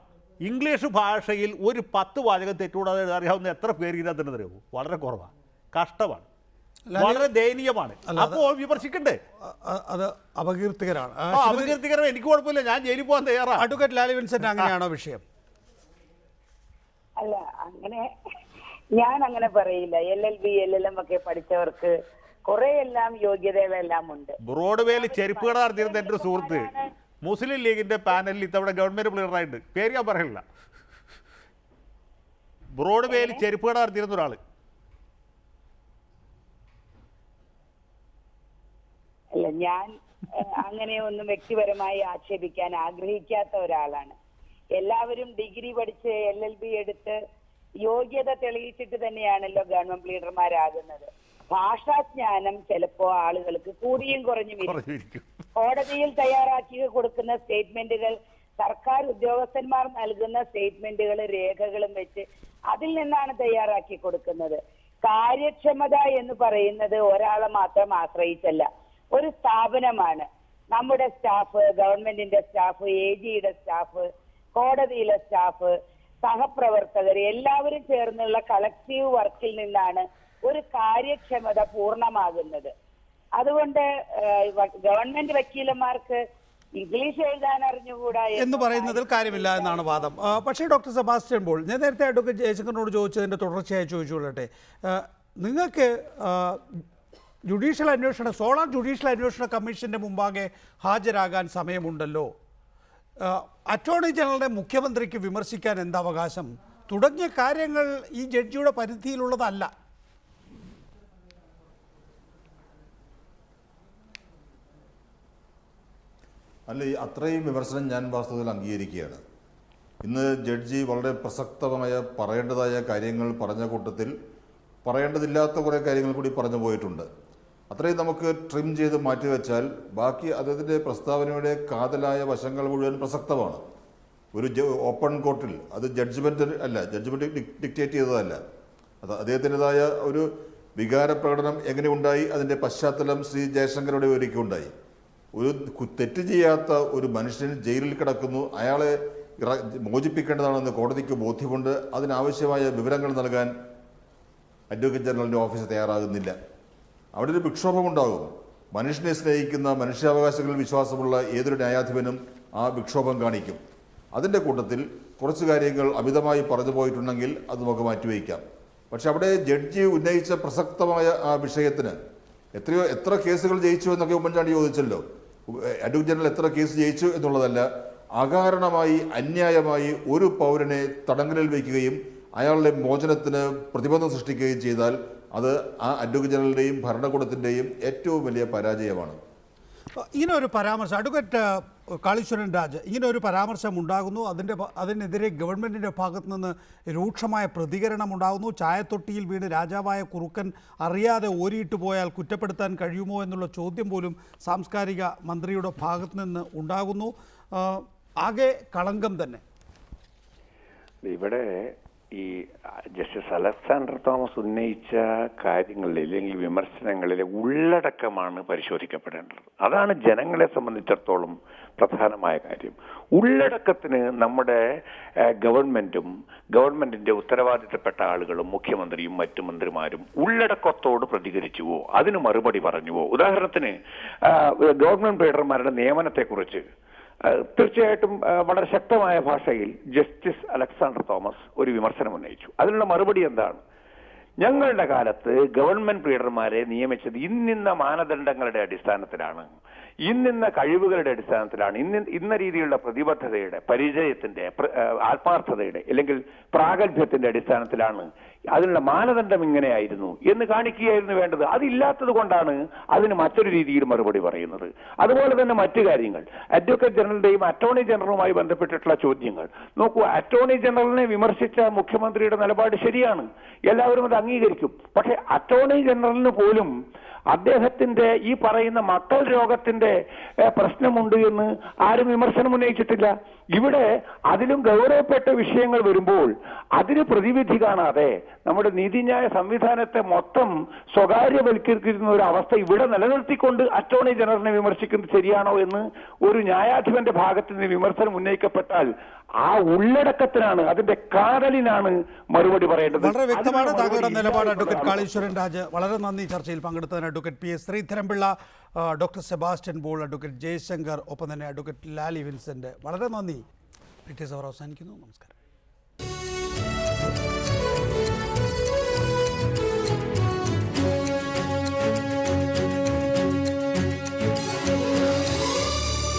Speaker 9: ഇംഗ്ലീഷ് ഭാഷയിൽ ഒരു 10 വാചകം തെറ്റുകൂടാതെ അറിയാവുന്ന എത്ര പേര് ഇതിനകത്ത് അറിയാവൂ? വളരെ കുറവാണ്. കഷ്ടമാണ്, വളരെ ദയനീയമാണ്. അപ്പോൾ വിമർശിക്കണ്ടേ?
Speaker 1: അത് അപകീർത്തികരാണ്.
Speaker 9: അപകീർത്തികരം എനിക്ക് കുഴപ്പമില്ല, ഞാൻ ജയിലിൽ പോകാൻ തയ്യാറാണ്.
Speaker 1: അഡ്വക്കേറ്റ് ലാലി വിൻസെന്റ്, അങ്ങനെയാണോ വിഷയം?
Speaker 8: അല്ല, ഞാൻ അങ്ങനെ പറയില്ല. LLB LLM ഒക്കെ പഠിച്ചവർക്ക് കുറെ എല്ലാം യോഗ്യതകളെല്ലാം ഉണ്ട്.
Speaker 9: ബ്രോഡ്വേയിൽ ചെരുപ്പ് കട നടത്തിയിരുന്ന എൻ്റെ ഒരു സുഹൃത്ത് മുസ്ലിം ലീഗിന്റെ പാനലിൽ ഇത്തവണ ഗവൺമെന്റ് പ്ലീഡറായിട്ട്, പേര് ഞാൻ പറയില്ല, ബ്രോഡ്വേയിൽ ചെരുപ്പ് കട നടത്തിയിരുന്ന ഒരാള്.
Speaker 8: അല്ല, ഞാൻ അങ്ങനെയൊന്നും വ്യക്തിപരമായി ആക്ഷേപിക്കാൻ ആഗ്രഹിക്കാത്ത ഒരാളാണ്. എല്ലാവരും ഡിഗ്രി പഠിച്ച് LLB എടുത്ത് യോഗ്യത തെളിയിച്ചിട്ട് തന്നെയാണല്ലോ ഗവൺമെന്റ് ലീഡർമാരാകുന്നത്. ഭാഷാജ്ഞാനം ചിലപ്പോ ആളുകൾക്ക് കൂടിയും കുറഞ്ഞും ഇരിക്കും. കോടതിയിൽ തയ്യാറാക്കി കൊടുക്കുന്ന സ്റ്റേറ്റ്മെന്റുകൾ, സർക്കാർ ഉദ്യോഗസ്ഥന്മാർ നൽകുന്ന സ്റ്റേറ്റ്മെന്റുകൾ, രേഖകളും വെച്ച് അതിൽ നിന്നാണ് തയ്യാറാക്കി കൊടുക്കുന്നത്. കാര്യക്ഷമത എന്ന് പറയുന്നത് ഒരാളെ മാത്രം ആശ്രയിച്ചല്ല, ഒരു സ്ഥാപനമാണ്. നമ്മുടെ സ്റ്റാഫ്, ഗവൺമെന്റിന്റെ സ്റ്റാഫ്, AGയുടെ സ്റ്റാഫ്, കോടതിയിലെ സ്റ്റാഫ്, സഹപ്രവർത്തകർ എല്ലാവരും ചേർന്നുള്ള കളക്റ്റീവ് വർക്കിൽ നിന്നാണ് ഒരു കാര്യക്ഷമത പൂർണ്ണമാകുന്നത്. അതുകൊണ്ട് ഗവൺമെന്റ് വക്കീലന്മാർക്ക് ഇംഗ്ലീഷ് എഴുതാൻ അറിഞ്ഞുകൂടാ
Speaker 1: എന്ന് പറയുന്നതിൽ കാര്യമില്ല എന്നാണ് വാദം. പക്ഷേ ഡോക്ടർ സെബാസ്റ്റ്യൻ പോൾ, ഞാൻ നേരത്തെ അഡ്വക്കേറ്റ് ജയശങ്കറിനോട് ചോദിച്ചതിൻ്റെ തുടർച്ചയായി ചോദിച്ചുകൊള്ളട്ടെ, നിങ്ങൾക്ക് സോളാർ ജുഡീഷ്യൽ അന്വേഷണ കമ്മീഷന്റെ മുമ്പാകെ ഹാജരാകാൻ സമയമുണ്ടല്ലോ. അറ്റോർണി ജനറലിനെ മുഖ്യമന്ത്രിക്ക് വിമർശിക്കാൻ എന്താ അവകാശം തുടങ്ങിയ കാര്യങ്ങൾ ഈ ജഡ്ജിയുടെ പരിധിയിലുള്ളതല്ല.
Speaker 7: അല്ല, അത്രയും വിമർശനം ഞാൻ വാസ്തവത്തിൽ അംഗീകരിക്കുകയാണ്. ഇന്ന് ജഡ്ജി വളരെ പ്രസക്തമായ പറയേണ്ടതായ കാര്യങ്ങൾ പറഞ്ഞ കൂട്ടത്തിൽ പറയേണ്ടതില്ലാത്ത കുറേ കാര്യങ്ങൾ കൂടി പറഞ്ഞു പോയിട്ടുണ്ട്. അത്രയും നമുക്ക് ട്രിം ചെയ്ത് മാറ്റിവെച്ചാൽ ബാക്കി അദ്ദേഹത്തിൻ്റെ പ്രസ്താവനയുടെ കാതലായ വശങ്ങൾ മുഴുവൻ പ്രസക്തമാണ്. ഒരു ഓപ്പൺ കോർട്ടിൽ അത് ജഡ്ജ്മെൻറ്റ് അല്ല, ജഡ്ജ്മെൻറ്റ് ഡിക്റ്റേറ്റ് ചെയ്തതല്ല. അത് അദ്ദേഹത്തിൻ്റെതായ ഒരു വികാര പ്രകടനം എങ്ങനെ ഉണ്ടായി, അതിൻ്റെ പശ്ചാത്തലം ശ്രീ ജയശങ്കറുടെ ഒരുക്കുണ്ടായി. ഒരു തെറ്റ് ചെയ്യാത്ത ഒരു മനുഷ്യൻ ജയിലിൽ കിടക്കുന്നു, അയാളെ മോചിപ്പിക്കേണ്ടതാണെന്ന് കോടതിക്ക് ബോധ്യമുണ്ട്. അതിനാവശ്യമായ വിവരങ്ങൾ നൽകാൻ അഡ്വക്കേറ്റ് ജനറലിൻ്റെ ഓഫീസ് തയ്യാറാകുന്നില്ല. അവിടെ ഒരു വിക്ഷോഭമുണ്ടാകും. മനുഷ്യനെ സ്നേഹിക്കുന്ന, മനുഷ്യാവകാശങ്ങളിൽ വിശ്വാസമുള്ള ഏതൊരു ന്യായാധിപനും ആ വിക്ഷോഭം കാണിക്കും. അതിൻ്റെ കൂട്ടത്തിൽ കുറച്ച് കാര്യങ്ങൾ അമിതമായി പറഞ്ഞു പോയിട്ടുണ്ടെങ്കിൽ അത് നമുക്ക് മാറ്റിവയ്ക്കാം. പക്ഷെ അവിടെ ജഡ്ജി ഉന്നയിച്ച പ്രസക്തമായ ആ വിഷയത്തിന് എത്ര കേസുകൾ ജയിച്ചു എന്നൊക്കെ ഉമ്മൻചാണ്ടി ചോദിച്ചല്ലോ. അഡ്വക്കേറ്റ് ജനറൽ എത്ര കേസ് ജയിച്ചു എന്നുള്ളതല്ല, അകാരണമായി അന്യായമായി ഒരു പൗരനെ തടങ്കലിൽ വയ്ക്കുകയും അയാളുടെ മോചനത്തിന് പ്രതിബന്ധം സൃഷ്ടിക്കുകയും ചെയ്താൽ അത് ആ അഡ്വക്കേറ്റ് ജനറലിൻ്റെയും ഭരണകൂടത്തിൻ്റെയും ഏറ്റവും വലിയ പരാജയമാണ്.
Speaker 1: ഇങ്ങനെ ഒരു പരാമർശം, അഡ്വക്കേറ്റ് കാളീശ്വരൻ രാജ്, ഇങ്ങനെ ഒരു പരാമർശം ഉണ്ടാകുന്നു, അതിനെതിരെ ഗവൺമെൻറ്റിൻ്റെ ഭാഗത്തു നിന്ന് രൂക്ഷമായ പ്രതികരണം ഉണ്ടാകുന്നു. ചായത്തൊട്ടിയിൽ വീണ് രാജാവായ കുറുക്കൻ അറിയാതെ ഓരിയിട്ട് പോയാൽ കുറ്റപ്പെടുത്താൻ കഴിയുമോ എന്നുള്ള ചോദ്യം പോലും സാംസ്കാരിക മന്ത്രിയുടെ ഭാഗത്തു നിന്ന് ഉണ്ടാകുന്നു. ആകെ കളങ്കം തന്നെ.
Speaker 11: ഇവിടെ ഈ ജസ്റ്റിസ് അലക്സാണ്ടർ തോമസ് ഉന്നയിച്ച കാര്യങ്ങളിൽ അല്ലെങ്കിൽ വിമർശനങ്ങളിലെ ഉള്ളടക്കമാണ് പരിശോധിക്കപ്പെടേണ്ടത്. അതാണ് ജനങ്ങളെ സംബന്ധിച്ചിടത്തോളം പ്രധാനമായ കാര്യം. ഉള്ളടക്കത്തിന് നമ്മുടെ ഗവൺമെന്റും ഗവൺമെന്റിന്റെ ഉത്തരവാദിത്തപ്പെട്ട ആളുകളും മുഖ്യമന്ത്രിയും മറ്റു മന്ത്രിമാരും ഉള്ളടക്കത്തോട് പ്രതികരിച്ചുവോ അതിന് മറുപടി പറഞ്ഞുവോ? ഉദാഹരണത്തിന് ഗവൺമെന്റ് ലീഡർമാരുടെ നിയമനത്തെക്കുറിച്ച് തീർച്ചയായിട്ടും വളരെ ശക്തമായ ഭാഷയിൽ ജസ്റ്റിസ് അലക്സാണ്ടർ തോമസ് ഒരു വിമർശനം ഉന്നയിച്ചു. അതിനുള്ള മറുപടി എന്താണ്? ഞങ്ങളുടെ കാലത്ത് ഗവൺമെന്റ് ലീഡർമാരെ നിയമിച്ചത് ഇന്നിന്ന മാനദണ്ഡങ്ങളുടെ അടിസ്ഥാനത്തിലാണ്, ഇന്നിന്ന കഴിവുകളുടെ അടിസ്ഥാനത്തിലാണ്, ഇന്ന രീതിയിലുള്ള പ്രതിബദ്ധതയുടെ, പരിചയത്തിന്റെ, ആത്മാർത്ഥതയുടെ അല്ലെങ്കിൽ പ്രാഗൽഭ്യത്തിന്റെ അടിസ്ഥാനത്തിലാണ്, അതിനുള്ള മാനദണ്ഡം ഇങ്ങനെയായിരുന്നു എന്ന് കാണിക്കുകയായിരുന്നു വേണ്ടത്. അതില്ലാത്തത് കൊണ്ടാണ് അതിന് മറ്റൊരു രീതിയിൽ മറുപടി പറയുന്നത്. അതുപോലെ തന്നെ മറ്റു കാര്യങ്ങൾ, അഡ്വക്കേറ്റ് ജനറലിന്റെയും അറ്റോർണി ജനറലുമായി ബന്ധപ്പെട്ടിട്ടുള്ള ചോദ്യങ്ങൾ നോക്കൂ. അറ്റോർണി ജനറലിനെ വിമർശിച്ച മുഖ്യമന്ത്രിയുടെ നിലപാട് ശരിയാണ്, എല്ലാവരും അത് അംഗീകരിക്കും. പക്ഷെ അറ്റോർണി ജനറലിന് പോലും അദ്ദേഹത്തിന്റെ ഈ പറയുന്ന മക്കൾ രോഗത്തിന്റെ പ്രശ്നമുണ്ട് എന്ന് ആരും വിമർശനം ഉന്നയിച്ചിട്ടില്ല. ഇവിടെ അതിലും ഗൗരവപ്പെട്ട വിഷയങ്ങൾ വരുമ്പോൾ അതിന് പ്രതിവിധി കാണാതെ നമ്മുടെ നീതിന്യായ സംവിധാനത്തെ മൊത്തം സ്വകാര്യവൽക്കരിക്കുന്ന ഒരു അവസ്ഥ ഇവിടെ നിലനിർത്തിക്കൊണ്ട് അറ്റോർണി ജനറലിനെ വിമർശിക്കുന്നത് ശരിയാണോ എന്ന് ഒരു ന്യായാധിപന്റെ ഭാഗത്ത് നിന്ന് വിമർശനം ഉന്നയിക്കപ്പെട്ടാൽ ആ ഉള്ളടക്കത്തിനാണ്, അതിന്റെ കാതലിനാണ് മറുപടി പറയേണ്ടത്.
Speaker 1: വളരെ വ്യക്തമാണ് താങ്കളുടെ നിലപാട് അഡ്വക്കേറ്റ് കാളീശ്വരൻ രാജ്. വളരെ നന്ദി ചർച്ചയിൽ പങ്കെടുത്തതിന് advocate P S Sreedharan Pillai, doctor Sebastian Paul, advocate Jayasankar, ഒപ്പം തന്നെ അഡ്വക്കേറ്റ് ലാലി വിൻസെന്റ്. വളരെ നന്ദി. അവസാനിക്കുന്നു. നമസ്കാരം.